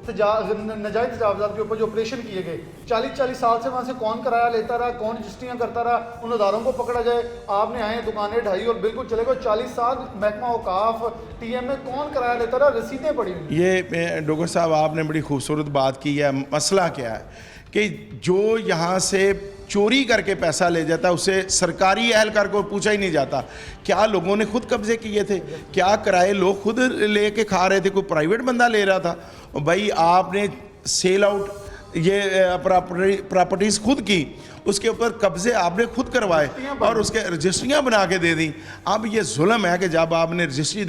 A: नजायज़ तजावज़ात के ऊपर जो ऑपरेशन किए गए, 40-40 साल से वहाँ से कौन किराया लेता रहा, कौन रजिस्ट्रियाँ करता रहा, उन अदारों को पकड़ा जाए। आपने आए दुकानें ढाई और बिल्कुल चले गए। 40 साल महकमा औकाफ TMA कौन किराया लेता रहा, रसीदें पड़ी हुई।
E: ये डॉक्टर साहब आपने बड़ी खूबसूरत बात की है। मसला क्या है कि जो यहाँ से चोरी करके पैसा ले जाता है उसे सरकारी एहलकार को पूछा ही नहीं जाता। क्या लोगों ने खुद कब्जे किए थे, क्या किराए लोग खुद लेके खा रहे थे, कोई प्राइवेट बंदा ले रहा था? भाई आपने सेल आउट ये प्रॉपर्टीज़ खुद की, उसके ऊपर कब्जे आपने खुद करवाए और उसके रजिस्ट्रियाँ बना के दे दी। अब ये जुल्म है कि जब आपने रजिस्ट्री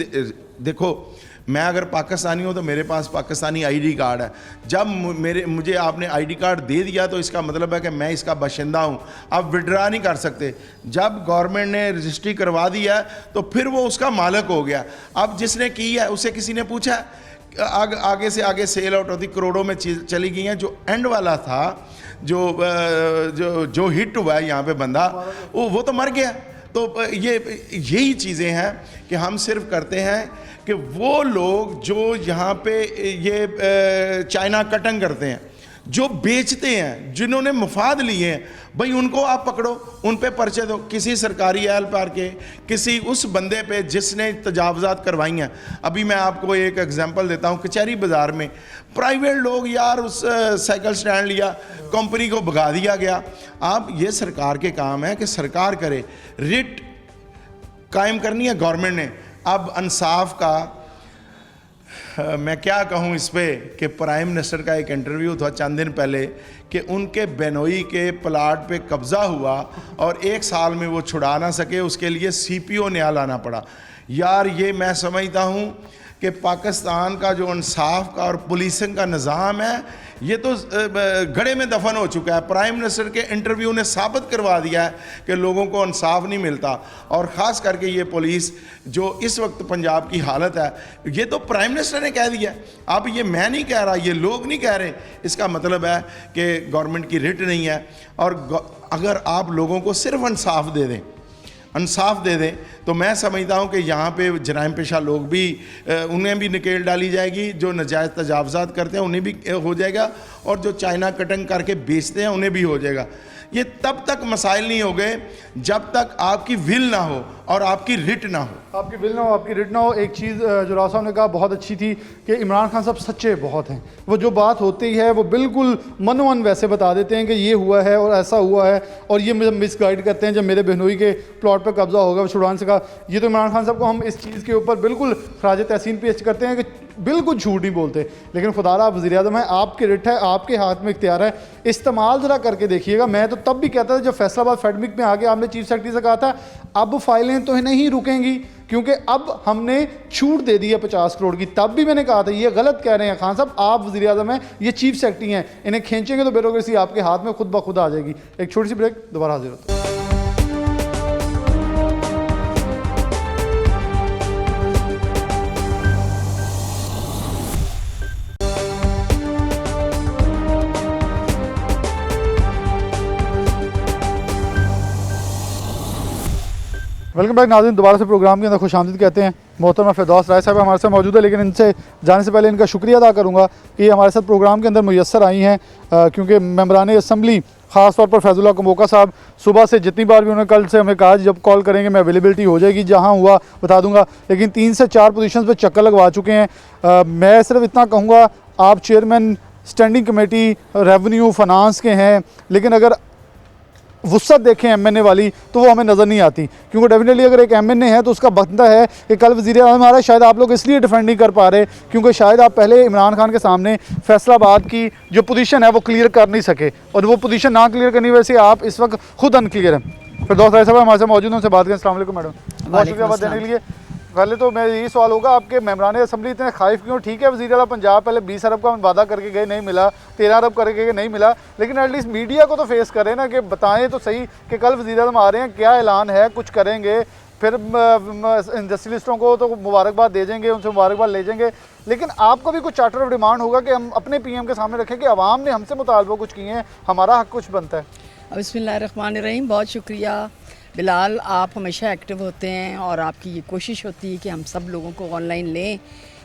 E: देखो, मैं अगर पाकिस्तानी हूँ तो मेरे पास पाकिस्तानी ID कार्ड है। जब मुझे आपने ID कार्ड दे दिया तो इसका मतलब है कि मैं इसका बाशिंदा हूँ। आप विड्रा नहीं कर सकते। जब गवर्नमेंट ने रजिस्ट्री करवा दिया तो फिर वो उसका मालिक हो गया। अब जिसने की है उसे किसी ने पूछा, आगे से आगे सेल आउट होती, करोड़ों में चली गई हैं। जो एंड वाला था, जो हिट हुआ है यहाँ पे बंदा, वो तो मर गया। तो यही चीज़ें हैं कि हम सिर्फ करते हैं कि वो लोग जो यहाँ पे ये चाइना कटिंग करते हैं, जो बेचते हैं, जिन्होंने मुफाद लिए हैं, भाई उनको आप पकड़ो, उन पे पर्चे दो। किसी सरकारी एहलकार के, किसी उस बंदे पे जिसने तजावज़ात करवाई हैं। अभी मैं आपको एक एग्जांपल देता हूँ। कचहरी बाज़ार में प्राइवेट लोग यार उस साइकिल स्टैंड लिया, कंपनी को भगा दिया गया। आप ये सरकार के काम है कि सरकार करे। रिट कायम करनी है गवर्नमेंट ने। अब इंसाफ का मैं क्या कहूँ इस पे कि प्राइम मिनिस्टर का एक इंटरव्यू था चंद दिन पहले कि उनके बेनोई के प्लाट पे कब्ज़ा हुआ और 1 साल में वो छुड़ा ना सके, उसके लिए CPO नया लाना पड़ा। यार ये मैं समझता हूँ कि पाकिस्तान का जो इंसाफ का और पुलिसिंग का निज़ाम है ये तो गड़े में दफन हो चुका है। प्राइम मिनिस्टर के इंटरव्यू ने साबित करवा दिया है कि लोगों को इंसाफ नहीं मिलता। और ख़ास करके ये पुलिस जो इस वक्त पंजाब की हालत है, ये तो प्राइम मिनिस्टर ने कह दिया। अब ये मैं नहीं कह रहा, ये लोग नहीं कह रहे। इसका मतलब है कि गवर्नमेंट की रिट नहीं है। और अगर आप लोगों को सिर्फ इंसाफ दे दें तो मैं समझता हूँ कि यहाँ पे जराइम पेशा लोग भी उन्हें भी नकेल डाली जाएगी। जो नाजायज़ तजावज़ात करते हैं उन्हें भी हो जाएगा, और जो चाइना कटिंग करके बेचते हैं उन्हें भी हो जाएगा। ये तब तक मसाइल नहीं हो गए जब तक आपकी विल ना हो और आपकी रिट ना हो।
A: आपकी विल ना हो, आपकी रिट ना हो। एक चीज़ जो राव साहब ने कहा बहुत अच्छी थी कि इमरान खान साहब सच्चे बहुत हैं। वो जो बात होती है वो बिल्कुल मनोमन वैसे बता देते हैं कि ये हुआ है और ऐसा हुआ है, और ये मुझे मिसगाइड करते हैं। जब मेरे बहनोई के प्लॉट पर कब्जा होगा छुड़वाने से कहा, ये तो इमरान खान साहब को हम इस चीज़ के ऊपर बिल्कुल खराज तहसीन पेश करते हैं कि बिल्कुल झूठ नहीं बोलते। लेकिन खुदारा आप वज़ीर आज़म हैं, आपकी रिट है, आपके हाथ में इख्तियार है, इस्तेमाल ज़रा करके देखिएगा। मैं तो तब भी कहता था जब फैसलाबाद फेडमिक में आगे आपने चीफ सेक्रेटरी से कहा था अब फाइलें तो नहीं रुकेंगी क्योंकि अब हमने छूट दे दी है 50 करोड़ की। तब भी मैंने कहा था ये गलत कह रहे हैं खान साहब, आप वज़ीर आज़म हैं, ये चीफ सेक्रेटरी हैं, इन्हें खींचेंगे तो ब्यूरोक्रेसी आपके हाथ में खुद ब खुद आ जाएगी। एक छोटी सी ब्रेक, दोबारा हाजिर होता है। वेलकम बैक नाज़रीन, दोबारा से प्रोग्राम के अंदर खुशामदीद कहते हैं। मोहतरमा फिरदौस राय साहब हमारे साथ मौजूद है, लेकिन इनसे जाने से पहले इनका शुक्रिया अदा करूँगा कि हमारे साथ प्रोग्राम के अंदर मुयस्सर आई हैं, क्योंकि मेंबरान असम्बली ख़ास तौर पर फैज़ुल्लाह कमोका साहब सुबह से जितनी बार भी उन्होंने कल से हमें कहा जब कॉल करेंगे मैं अवेलेबिलिटी हो जाएगी, जहाँ हुआ बता दूँगा, लेकिन 3 से 4 पोजीशन पर चक्कर लगवा चुके हैं। मैं सिर्फ इतना कहूँगा, आप chairman standing committee revenue finance के हैं, लेकिन अगर वुसअत देखें MNA वाली तो वो हमें नज़र नहीं आती, क्योंकि डेफिनेटली अगर एक MNA है तो उसका बनता है कि कल वज़ीर आज़म आ रहा है। शायद आप लोग इसलिए डिफेंड नहीं कर पा रहे क्योंकि शायद आप पहले इमरान खान के सामने फैसलाबाद की जो पोजीशन है वो क्लियर कर नहीं सके, और वो पोजीशन ना क्लियर करनी वजह से आप इस वक्त खुद अनक्लियर हैं। फिरदौस राय साहब हमारे साथ मौजूद हैं, उनसे बात करें। अस्सलाम वालेकुम मैडम, बहुत शुक्रिया बात देने के लिए। पहले तो मेरा यही सवाल होगा, आपके मेंबरान असम्बली इतने खाइफ क्यों? ठीक है वज़ीर आला पंजाब पहले 20 अरब का वादा करके गए, नहीं मिला, 13 अरब करके गए, नहीं मिला, लेकिन एटलीस्ट मीडिया को तो फेस करें ना, कि बताएं तो सही कि कल वज़ीर आज़म आ रहे हैं, क्या ऐलान है, कुछ करेंगे, फिर इंडस्ट्रियलिस्टों को तो मुबारकबाद दे देंगे, उनसे मुबारकबाद ले जाएंगे, लेकिन आपको भी कुछ चार्टर ऑफ डिमांड होगा कि हम अपने PM के सामने रखें कि अवाम ने हमसे मुतालबा कुछ किए हैं, हमारा हक कुछ बनता है।
K: बिस्मिल्लाहिर्रहमानिर्रहीम, बहुत शुक्रिया बिलाल, आप हमेशा एक्टिव होते हैं और आपकी ये कोशिश होती है कि हम सब लोगों को ऑनलाइन लें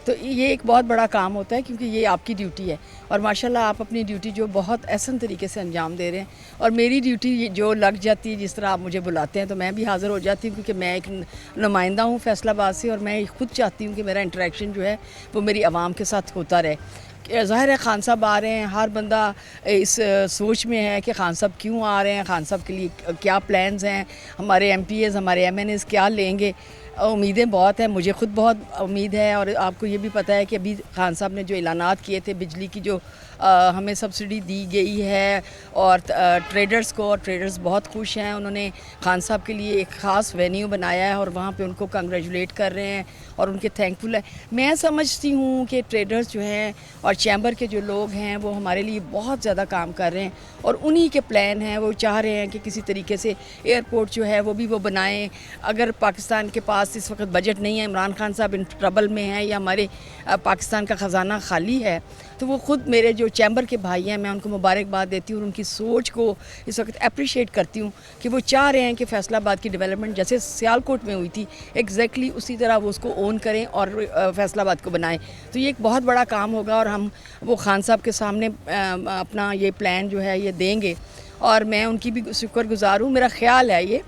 K: तो ये एक बहुत बड़ा काम होता है, क्योंकि ये आपकी ड्यूटी है और माशाल्लाह आप अपनी ड्यूटी जो बहुत एहसन तरीके से अंजाम दे रहे हैं। और मेरी ड्यूटी जो लग जाती है, जिस तरह आप मुझे बुलाते हैं तो मैं भी हाज़िर हो जाती हूँ, क्योंकि मैं एक नुमाइंदा हूँ फैसलाबाद से और मैं खुद चाहती हूँ कि मेरा इंटरेक्शन जो है वो मेरी आवाम के साथ होता रहे। ज़ाहिर है खान साहब आ रहे हैं, हर बंदा इस सोच में है कि खान साहब क्यों आ रहे हैं, खान साहब के लिए क्या प्लान्स हैं, हमारे MPs हमारे MNAs क्या लेंगे। उम्मीदें बहुत हैं, मुझे ख़ुद बहुत उम्मीद है। और आपको ये भी पता है कि अभी खान साहब ने जो ऐलानात किए थे, बिजली की जो हमें सब्सिडी दी गई है और ट्रेडर्स को, और ट्रेडर्स बहुत खुश हैं। उन्होंने खान साहब के लिए एक ख़ास वेन्यू बनाया है और वहाँ पे उनको कंग्रेचुलेट कर रहे हैं और उनके थैंकफुल है। मैं समझती हूँ कि ट्रेडर्स जो हैं और चैम्बर के जो लोग हैं वो हमारे लिए बहुत ज़्यादा काम कर रहे हैं और उन्हीं के प्लान हैं। वो चाह रहे हैं कि किसी तरीके से एयरपोर्ट जो है वो भी वो बनाएं। अगर पाकिस्तान के पास इस वक्त बजट नहीं है, इमरान खान साहब इन ट्रबल में हैं या हमारे पाकिस्तान का ख़जाना खाली है, तो वो ख़ुद मेरे जो चैम्बर के भाई हैं, मैं उनको मुबारकबाद देती हूँ और उनकी सोच को इस वक्त अप्रिशिएट करती हूँ कि वो चाह रहे हैं कि फैसलाबाद की डेवलपमेंट जैसे सियालकोट में हुई थी एग्जैक्टली उसी तरह वो उसको ओन करें और फैसलाबाद को बनाएं। तो ये एक बहुत बड़ा काम होगा और हम वो खान साहब के सामने अपना ये प्लान जो है ये देंगे और मैं उनकी भी शुक्रगुज़ार हूँ। मेरा ख़्याल है ये।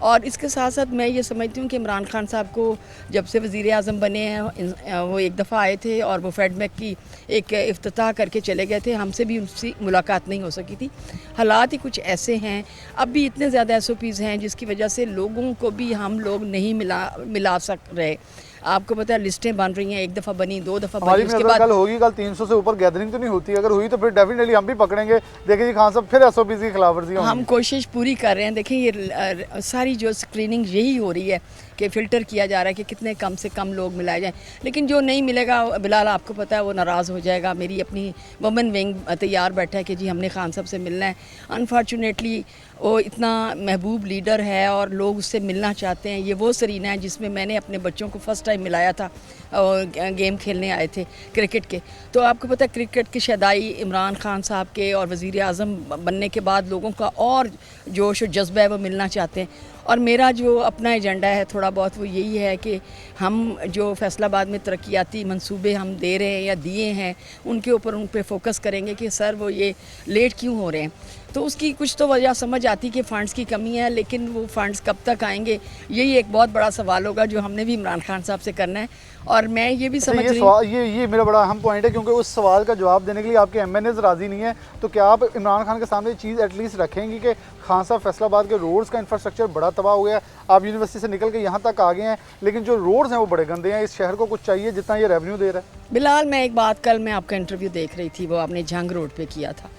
K: और इसके साथ साथ मैं ये समझती हूँ कि इमरान खान साहब को जब से वज़ीर आज़म बने हैं, वो एक दफ़ा आए थे और वो फेडमैक की एक इफ्तिताह करके चले गए थे। हमसे भी उनसे मुलाकात नहीं हो सकी थी। हालात ही कुछ ऐसे हैं, अब भी इतने ज़्यादा SOPs हैं जिसकी वजह से लोगों को भी हम लोग नहीं मिला सक रहे। आपको पता है लिस्टें बन रही हैं, एक दफ़ा बनी, 2 दफ़ा बनी, उसके बाद
A: कल होगी, कल 300 से ऊपर गैदरिंग तो नहीं होती। अगर हुई तो फिर डेफिनेटली हम भी पकड़ेंगे। देखिए जी खान साहब फिर SOPs की खिलाफवर्जी
K: हम कोशिश पूरी कर रहे हैं। देखिए ये सारी जो स्क्रीनिंग यही हो रही है कि फ़िल्टर किया जा रहा है कि कितने कम से कम लोग मिलाए जाएं, लेकिन जो नहीं मिलेगा बिलाल आपको पता है वो नाराज़ हो जाएगा। मेरी अपनी वुमेन विंग तैयार बैठा है कि जी हमने खान साहब से मिलना है। अनफॉर्चुनेटली वो इतना महबूब लीडर है और लोग उससे मिलना चाहते हैं। ये वो सरीना है जिसमें मैंने अपने बच्चों को फ़र्स्ट टाइम मिलाया था और गेम खेलने आए थे क्रिकेट के। तो आपको पता है क्रिकेट की शदाई इमरान खान साहब के और वज़ीर आज़म बनने के बाद लोगों का और जोश और जज्बा है वो मिलना चाहते हैं। और मेरा जो अपना एजेंडा है थोड़ा बहुत वो यही है कि हम जो फैसलाबाद में तरक्याती मंसूबे हम दे रहे हैं या दिए हैं उनके ऊपर उन पे फोकस करेंगे कि सर वो ये लेट क्यों हो रहे हैं। तो उसकी कुछ तो वजह समझ आती कि फ़ंड्स की कमी है, लेकिन वो फ़ंड्स कब तक आएंगे यही एक बहुत बड़ा सवाल होगा जो हमने भी इमरान खान साहब से करना है। और मैं ये भी समझ रही हूँ
A: ये मेरा बड़ा अहम पॉइंट है, क्योंकि उस सवाल का जवाब देने के लिए आपके MNAs राज़ी नहीं है। तो क्या आप इमरान खान के सामने चीज़ एटलीस्ट रखेंगी कि खान साहब फैसलाबाद के रोड्स का इंफ्रास्ट्रक्चर बड़ा तबाह हो गया, आप यूनिवर्सिटी से निकल के यहाँ तक आ गए हैं, लेकिन जो रोड्स हैं वो बड़े गंदे हैं। इस शहर को कुछ चाहिए जितना ये रेवेन्यू दे रहा है।
K: बिलाल मैं एक बात, कल मैं आपका इंटरव्यू देख रही थी, वो आपने जंग रोड पे किया था।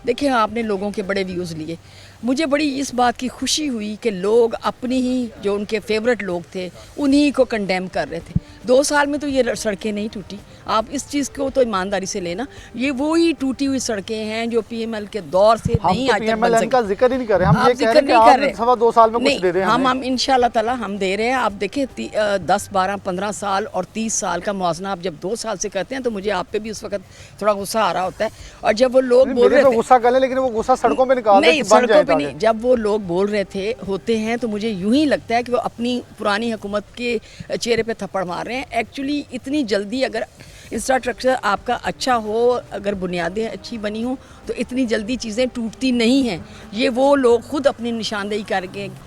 K: देखिए आपने लोगों के बड़े व्यूज़ लिए, मुझे बड़ी इस बात की खुशी हुई कि लोग अपनी ही जो उनके फेवरेट लोग थे उन्हीं को कंडेम कर रहे थे। 2 साल में तो ये सड़कें नहीं टूटी, आप इस चीज़ को तो ईमानदारी से लेना। ये वही टूटी हुई सड़कें हैं जो PML के दौर से नहीं आज तक बन सकी।
A: का जिक्र ही नहीं कर रहे, हम
K: आप
A: ये कह रहे हैं कि आप सवा 2 साल में कुछ दे रहे हैं।
K: हम इंशाल्लाह ताला हम दे रहे हैं। आप देखिए 10, 12, 15 साल और 30 साल का मुआवजा आप जब 2 साल से करते हैं तो मुझे आप पे भी उस वक्त थोड़ा गुस्सा आ रहा होता है। और जब वो लोग बोल रहे थे
A: गुस्सा कर ले, लेकिन वो गुस्सा सड़कों पे निकाल
K: नहीं, सड़कों पे नहीं, जब वो लोग बोल रहे थे होते हैं तो मुझे यूं ही लगता है कि वो अपनी पुरानी हुकूमत के चेहरे पे थप्पड़ मार रहे हैं। एक्चुअली इतनी जल्दी अगर इंफ्रास्ट्रक्चर आपका अच्छा हो, अगर बुनियादें अच्छी बनी हो तो इतनी जल्दी चीज़ें टूटती नहीं हैं। ये वो लोग खुद अपनी निशानदेही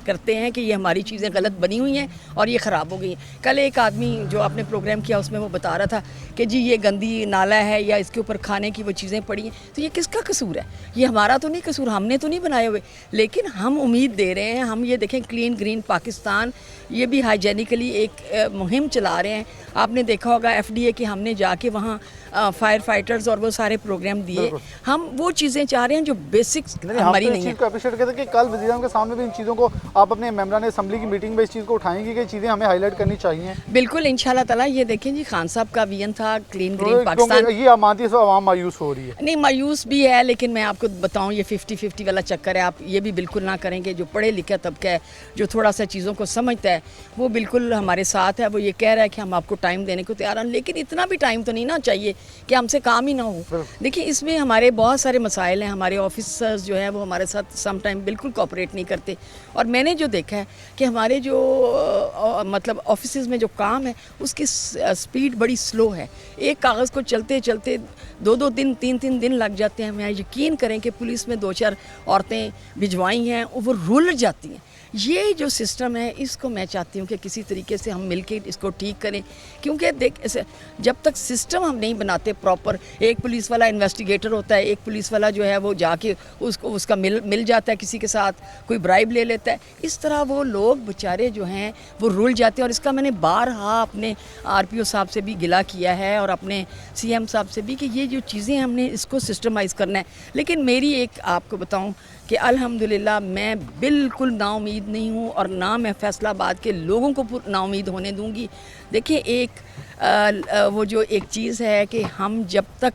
K: करते हैं कि ये हमारी चीज़ें गलत बनी हुई हैं और ये ख़राब हो गई हैं। कल एक आदमी जो आपने प्रोग्राम किया उसमें वो बता रहा था कि जी ये गंदी नाला है या इसके ऊपर खाने की वो चीज़ें पड़ी हैं। तो ये किसका कसूर है? ये हमारा तो नहीं कसूर, हमने तो नहीं बनाए हुए, लेकिन हम उम्मीद दे रहे हैं। हम ये देखें क्लीन ग्रीन पाकिस्तान, ये भी हाइजेनिकली एक मुहिम चला रहे हैं। आपने देखा होगा FDA के हमने जाके वहाँ फायर फाइटर्स और वो सारे प्रोग्राम दिए। हम वो चीज़ें चाह रहे हैं जो बेसिक्स हमारी नहीं है।
A: अप्रिशिएट करते कि कल वज़ीर आज़म के सामने भी इन चीज़ों को आप अपने मेंबरान असेंबली की मीटिंग में इस चीज़ को उठाएंगी कि चीज़ें हमें हाईलाइट करनी चाहिए।
K: बिल्कुल इंशाल्लाह ताला। ये देखें जी खान साहब का विजन था क्लीन ग्रीन पाकिस्तान।
A: ये आमादी से आवाम मायूस हो रही है।
K: नहीं मायूस भी है, लेकिन मैं आपको बताऊं ये 50-50 वाला चक्कर है। आप ये भी बिल्कुल ना करेंगे। जो पढ़े लिखे तबका है, जो थोड़ा सा चीज़ों को समझता है, वो बिल्कुल हमारे साथ है। वो ये कह रहा है कि हम आपको टाइम देने को तैयार हैं, लेकिन इतना भी टाइम तो नहीं ना चाहिए कि हमसे काम ही ना हो। देखिए इसमें हमारे बहुत सारे मसाइल हैं, हमारे ऑफिसर्स जो हैं वो हमारे साथ सम टाइम बिल्कुल कोऑपरेट नहीं करते, और मैंने जो देखा है कि हमारे जो मतलब ऑफिस में जो काम है उसकी स्पीड बड़ी स्लो है। एक कागज़ को चलते चलते 2-2 दिन 3-3 दिन लग जाते हैं। मैं यकीन करें कि पुलिस में 2-4 औरतें भिजवाई हैं, वो रुल जाती हैं। ये जो सिस्टम है इसको मैं चाहती हूँ कि किसी तरीके से हम मिलके इसको ठीक करें, क्योंकि देख जब तक सिस्टम हम नहीं बनाते प्रॉपर, एक पुलिस वाला इन्वेस्टिगेटर होता है, एक पुलिस वाला जो है वो जाके उसका मिल जाता है किसी के साथ, कोई ब्राइब ले लेता है, इस तरह वो लोग बेचारे जो हैं वो रुल जाते हैं। और इसका मैंने बारहा अपने RPO साहब से भी गिला किया है और अपने CM साहब से भी कि ये जो चीज़ें हमने इसको सिस्टमाइज़ करना है। लेकिन मेरी एक आपको बताऊँ कि अल्हम्दुलिल्लाह मैं बिल्कुल नाउमीद नहीं हूँ, और ना मैं फैसलाबाद के लोगों को नाउमीद होने दूँगी। देखिए एक वो जो एक चीज़ है कि हम जब तक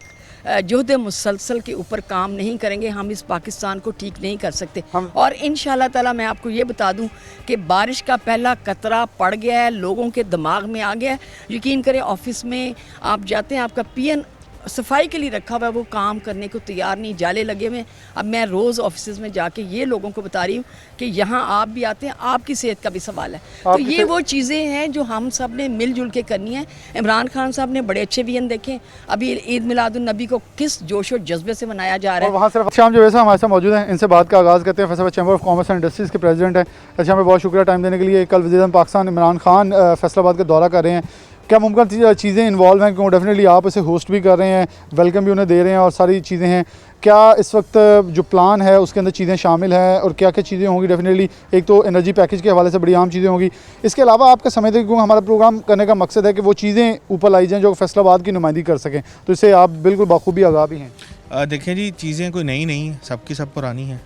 K: जुहद मुसलसल के ऊपर काम नहीं करेंगे हम इस पाकिस्तान को ठीक नहीं कर सकते। और इंशाल्लाह ताला मैं आपको ये बता दूं कि बारिश का पहला कतरा पड़ गया है, लोगों के दिमाग में आ गया है। यकीन करें ऑफिस में आप जाते हैं, आपका PN सफाई के लिए रखा हुआ है, वो काम करने को तैयार नहीं, जाले लगे हुए। अब मैं रोज़ ऑफिस में जाके ये लोगों को बता रही हूँ कि यहाँ आप भी आते हैं, आपकी सेहत का भी सवाल है। तो ये वो चीज़ें हैं जो हम सब ने मिलजुल के करनी है। इमरान खान साहब ने बड़े अच्छे विजन देखे। अभी ईद मिलादुन्नबी को किस जोश और जज्बे से मनाया जा रहा है।
A: वहाँ सिर्फ शाम जो वैसा हमारे साथ मौजूद हैं, इनसे बात का आगाज़ करते हैं। Faisalabad chamber of commerce and industries के प्रेसिडेंट हैं। अच्छा, हमें बहुत शुक्रिया टाइम देने के लिए। कल वज़ीर-ए-आज़म पाकिस्तान इमरान खान फैसलाबाद का दौरा कर रहे हैं, क्या मुमकिन चीज़ें इन्वॉल्व हैं, क्योंकि डेफिनेटली आप इसे होस्ट भी कर रहे हैं, वेलकम भी उन्हें दे रहे हैं और सारी चीज़ें हैं। क्या इस वक्त जो प्लान है उसके अंदर चीज़ें शामिल हैं और क्या क्या चीज़ें होंगी? डेफिनेटली एक तो एनर्जी पैकेज के हवाले से बड़ी आम चीज़ें होंगी। इसके अलावा आपका समझते हैं, क्योंकि हमारा प्रोग्राम करने का मकसद है कि वो चीज़ें ऊपर लाई जाएँ जो फैसलाबाद की नुमाइंदगी कर सकें, तो इससे आप बिल्कुल बखूबी आगाह भी हैं।
L: देखें जी, चीज़ें कोई नई नहीं हैं, सबकी सब पुरानी हैं।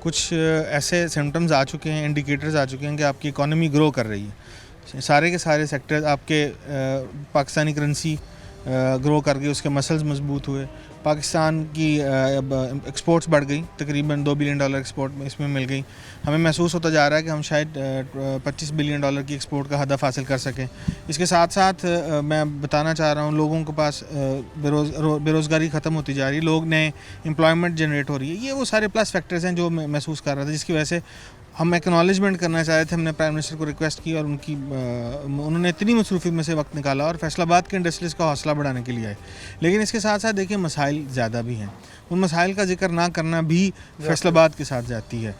L: कुछ ऐसे सिम्टम्स आ चुके हैं, इंडिकेटर्स आ चुके हैं कि आपकी इकॉनमी ग्रो कर रही है। सारे के सारे सेक्टर्स आपके पाकिस्तानी करेंसी ग्रो कर गई, उसके मसल्स मजबूत हुए, पाकिस्तान की एक्सपोर्ट्स बढ़ गई, तकरीबन $2 बिलियन एक्सपोर्ट में इसमें मिल गई। हमें महसूस होता जा रहा है कि हम शायद $25 बिलियन की एक्सपोर्ट का हदफ हासिल कर सकें। इसके साथ साथ मैं बताना चाह रहा हूँ, लोगों के पास बेरोज़गारी ख़त्म होती जा रही है, लोग नए एम्प्लॉयमेंट जनरेट हो रही है। ये वो सारे प्लस फैक्टर्स हैं जो मैं महसूस कर रहा था, जिसकी वजह से हम एक्नॉलेजमेंट करना चाह रहे थे। हमने प्राइम मिनिस्टर को रिक्वेस्ट की और उन्होंने इतनी मसरूफ़ी में से वक्त निकाला और फैसलाबाद के इंडस्ट्रीज़ का हौसला बढ़ाने के लिए आए। लेकिन इसके साथ साथ देखिए मसाइल ज़्यादा भी हैं, उन मसाइल का जिक्र ना करना भी फैसलाबाद के साथ जाती है।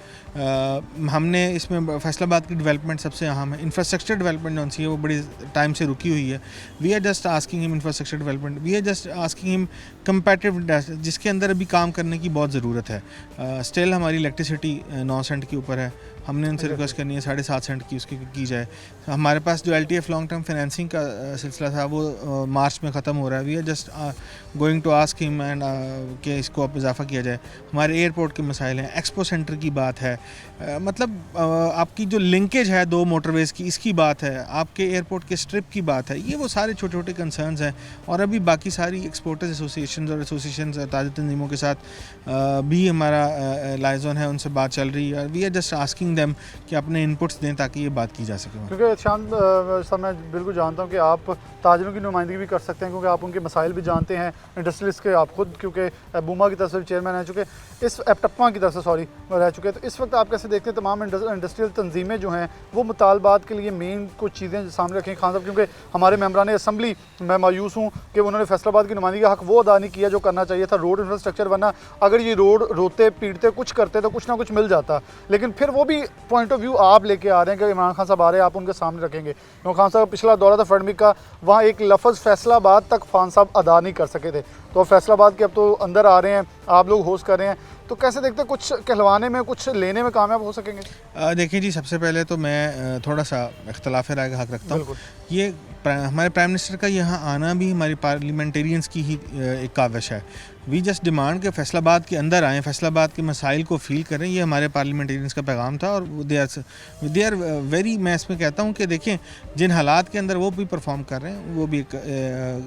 L: हमने इसमें फैसलाबाद की डेवलपमेंट सबसे अहम है। इंफ्रास्ट्रक्चर डेवलपमेंट जो है वो बड़ी टाइम से रुकी हुई है। We are just asking him infrastructure development, we are just asking him competitive, जिसके अंदर अभी काम करने की बहुत ज़रूरत है। स्टिल हमारी इलेक्ट्रिसिटी 9 सेंट के ऊपर है, हमने उनसे रिक्वेस्ट करनी है 7.5 सेंट की उसकी की जाए। हमारे पास जो LTF लॉन्ग टर्म फाइनेंसिंग का सिलसिला था वो मार्च में ख़त्म हो रहा है। We are just going to ask him and कि इसको अब इजाफा किया जाए। हमारे एयरपोर्ट के मसाइल हैं, एक्सपो सेंटर की बात है, मतलब आपकी जो लिंकेज है 2 मोटरवेज़ की, इसकी बात है, आपके एयरपोर्ट के स्ट्रिप की बात है। ये वो सारे छोटे छोटे कंसर्न्स हैं। और अभी बाकी सारी एक्सपोर्टर्स एसोसिएशन और एसोसिएशन ताज़ा तंजीमों के साथ भी हमारा लाइजॉन है, उनसे बात चल रही है। We are just asking them कि अपने इनपुट्स दें ताकि ये बात की जा सके।
A: क्योंकि शाम साहब मैं बिल्कुल जानता हूँ कि आप ताजरों की नुमाइंदगी भी कर सकते हैं, क्योंकि आप उनके मसाइल भी जानते हैं, इंडस्ट्रियलिस्ट के आप खुद, क्योंकि बूमा की तरफ से चेयरमैन रह चुके, इस एपटप्पा की तरफ से सॉरी रह चुके। तो इस वक्त आप कैसे देखते हैं तमाम इंडस्ट्रियल तंजीमें जो हैं वो मुतालबात के लिए मेन कुछ चीज़ें सामने रखें खान साहब, क्योंकि हमारे मेम्बरान असम्बली मैं मायूस हूँ कि उन्होंने फैसलाबाद की नुमाइंदगी का हक वो अदा नहीं किया जो करना चाहिए था। रोड इंफ्रास्ट्रक्चर बनना, अगर ये रोड रोते पीटते कुछ करते तो कुछ ना कुछ मिल जाता, लेकिन फिर वो भी पॉइंट ऑफ व्यू आप लेके आ रहे हैं कि इमरान खान साहब आ रहे हैं, आप उनके सामने रखेंगे। क्योंकि खान साहब पिछला दौरा था फैडमिक का, वहाँ एक लफ्ज़ फैसलाबाद तक खान साहब अदा नहीं कर सके थे, तो फैसलाबाद के अब तो अंदर आ रहे हैं, आप लोग होस्ट कर रहे हैं, तो कैसे देखते हैं कुछ कहलवाने में कुछ लेने में कामयाब हो सकेंगे?
L: देखिए जी, सबसे पहले तो मैं थोड़ा सा इख्तलाफ राय का हक रखता हूँ। ये हमारे प्राइम मिनिस्टर का यहाँ आना भी हमारी पार्लियामेंटेरियंस की ही एक काविश है। वी जस्ट डिमांड के फैसलाबाद के अंदर आएँ, फैसलाबाद के मसाइल को फील करें, ये हमारे पार्लियामेंटेरियंस का पैगाम था। और दे आर वेरी, मैं इसमें कहता हूँ कि देखें जिन हालात के अंदर वो भी परफॉर्म कर रहे हैं वो भी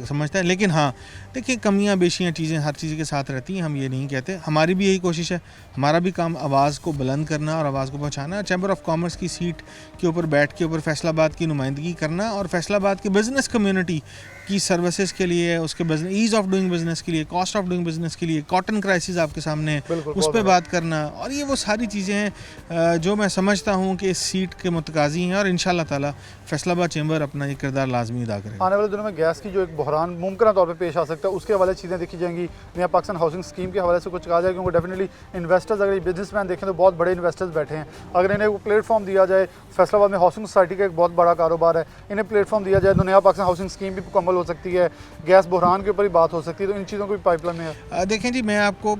L: समझता है, लेकिन हाँ देखिए कमियाँ बेशियाँ चीज़ें हर चीज़ के साथ रहती हैं, हम ये नहीं कहते। हमारी भी यही कोशिश है, हमारा भी काम आवाज़ को बुलंद करना और आवाज़ को पहुँचाना। चैम्बर ऑफ कॉमर्स की सीट के ऊपर बैठ के ऊपर फैसलाबाद की नुमाइंदगी करना और फैसलाबाद के बिज़नेस कम्युनिटी की सर्विसेज के लिए, उसके business ease of doing business के लिए, कॉस्ट ऑफ डूइंग बिज़नेस के लिए, कॉटन क्राइसिस आपके सामने है, उस पर बात करना। और ये वो सारी चीज़ें हैं जो मैं समझता हूँ कि इस सीट के मुतकाज़ी हैं और इंशाल्लाह ताला फैसलाबाद चैम्बर अपना ये किरदार लाजमी अदा करेगा।
A: आने वाले दिनों में गैस की जो एक बहरान मुमकिन तौर पे पेश आ सकता है, उसके हवाले चीज़ें देखी जाएंगी। नया पाकिस्तान हाउसिंग स्कीम के हवाले से कुछ कहा जाए, क्योंकि डेफिनेटली इन्वेस्टर्स, अगर बिजनेसमैन देखें तो बहुत बड़े इन्वेस्टर्स बैठे हैं। अगर इन्हें प्लेटफॉर्म दिया जाए, फैसलाबाद में हाउसिंग सोसाइटी का एक बहुत बड़ा कारोबार है, इन्हें प्लेटफॉर्म दिया जाए तो नया पाकिस्तान हाउसिंग स्कीम भी मुकम्मल हो सकती है, गैस बहरान के ऊपर ही बात हो सकती है। तो इन चीज़ों को भी पाइपलाइन में है।
L: देखें जी, मैं आपको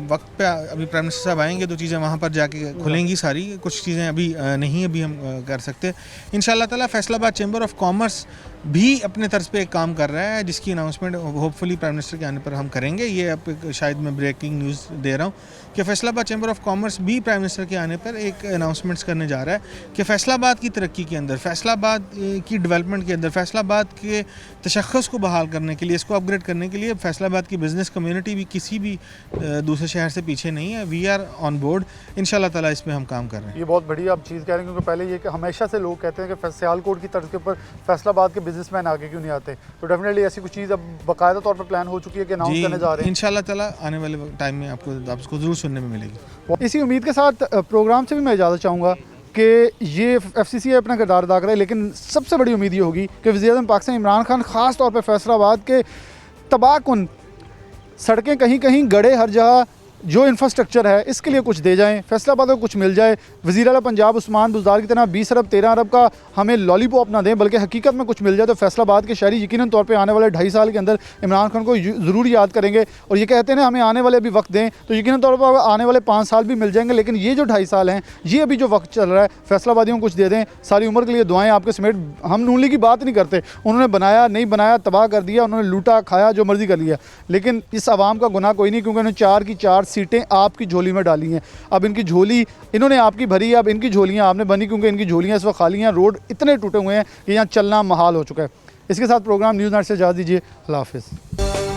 L: वक्त पे अभी प्राइम मिनिस्टर साहब आएंगे तो चीज़ें वहाँ पर जाके खुलेंगी सारी। कुछ चीज़ें अभी नहीं अभी हम कर सकते। इंशाल्लाह ताला फैसलाबाद चैम्बर ऑफ कॉमर्स भी अपने तर्ज पे एक काम कर रहा है, जिसकी अनाउंसमेंट होपफुली प्राइम मिनिस्टर के आने पर हम करेंगे। ये अब शायद मैं ब्रेकिंग न्यूज़ दे रहा हूँ कि फैसलाबाद चैम्बर ऑफ कॉमर्स भी प्राइम मिनिस्टर के आने पर एक अनाउंसमेंट्स करने जा रहा है कि फैसलाबाद की तरक्की के अंदर, फैसलाबाद की डेवलपमेंट के अंदर, फैसलाबाद के तशख़्ख़ुस को बहाल करने के लिए, इसको अपग्रेड करने के लिए फैसलाबाद की बिज़नेस कम्युनिटी भी किसी भी दूसरे शहर से पीछे नहीं है। वी आर ऑन बोर्ड, इंशाल्लाह ताला इस पर हम काम कर रहे हैं।
A: ये बहुत बढ़िया आप चीज़ कह रहे हैं, क्योंकि पहले ये कि हमेशा से लोग कहते हैं कि सियालकोट की तर्ज के ऊपर फैसलाबाद के बिजनेसमैन आगे क्यों नहीं आते। तो डेफिनेटली ऐसी कुछ चीज़ अब बाकायदा तौर पर प्लान हो चुकी है कि अनाउंस करने जा रहे हैं।
L: इंशाल्लाह ताला आने वाले टाइम में आपको ज़रूर सुनने में मिलेगी।
A: इसी उम्मीद के साथ प्रोग्राम से भी मैं इजाज़त चाहूँगा कि ये FCCI अपना किरदार अदा करे, लेकिन सबसे बड़ी उम्मीद ये होगी कि वज़ीर-ए-आज़म पाकिस्तान इमरान खान ख़ास तौर पर फैसलाबाद के तबाहकुन सड़कें कहीं कहीं गड़े हर जगह जो इंफ्रास्ट्रक्चर है इसके लिए कुछ दे जाएं, फैसलाबाद को कुछ मिल जाए। वज़ीर आला पंजाब उस्मान बुज़दार की तरह 20 अरब 13 अरब का हमें लॉलीपॉप ना दें, बल्कि हकीकत में कुछ मिल जाए तो फैसलाबाद के शहरी यकीनन तौर पे आने वाले 2.5 साल के अंदर इमरान खान को ज़रूर याद करेंगे। और ये कहते हैं ना हमें आने वाले अभी वक्त दें, तो यकीनन तौर पर आने वाले 5 साल भी मिल जाएंगे, लेकिन ये जो 2.5 साल हैं, ये अभी जो वक्त चल रहा है, फैसलाबादियों को कुछ दे दें। सारी उम्र के लिए दुआएँ आपके समेत। हम नून लीग की बात नहीं करते, उन्होंने बनाया नहीं बनाया, तबाह कर दिया, उन्होंने लूटा खाया, जो मर्ज़ी कर लिया, लेकिन इस आवाम का गुनाह कोई नहीं, क्योंकि उन्होंने 4 की 4 सीटें आपकी झोली में डाली हैं। अब इनकी झोली इन्होंने आपकी भरी है, अब इनकी झोलियां आपने बनी, क्योंकि इनकी झोलियां इस वक्त खाली हैं। रोड इतने टूटे हुए हैं कि यहाँ चलना महाल हो चुका है। इसके साथ प्रोग्राम न्यूज़ नाइट से इजाज़त दीजिए। अल्लाह हाफ़िज़।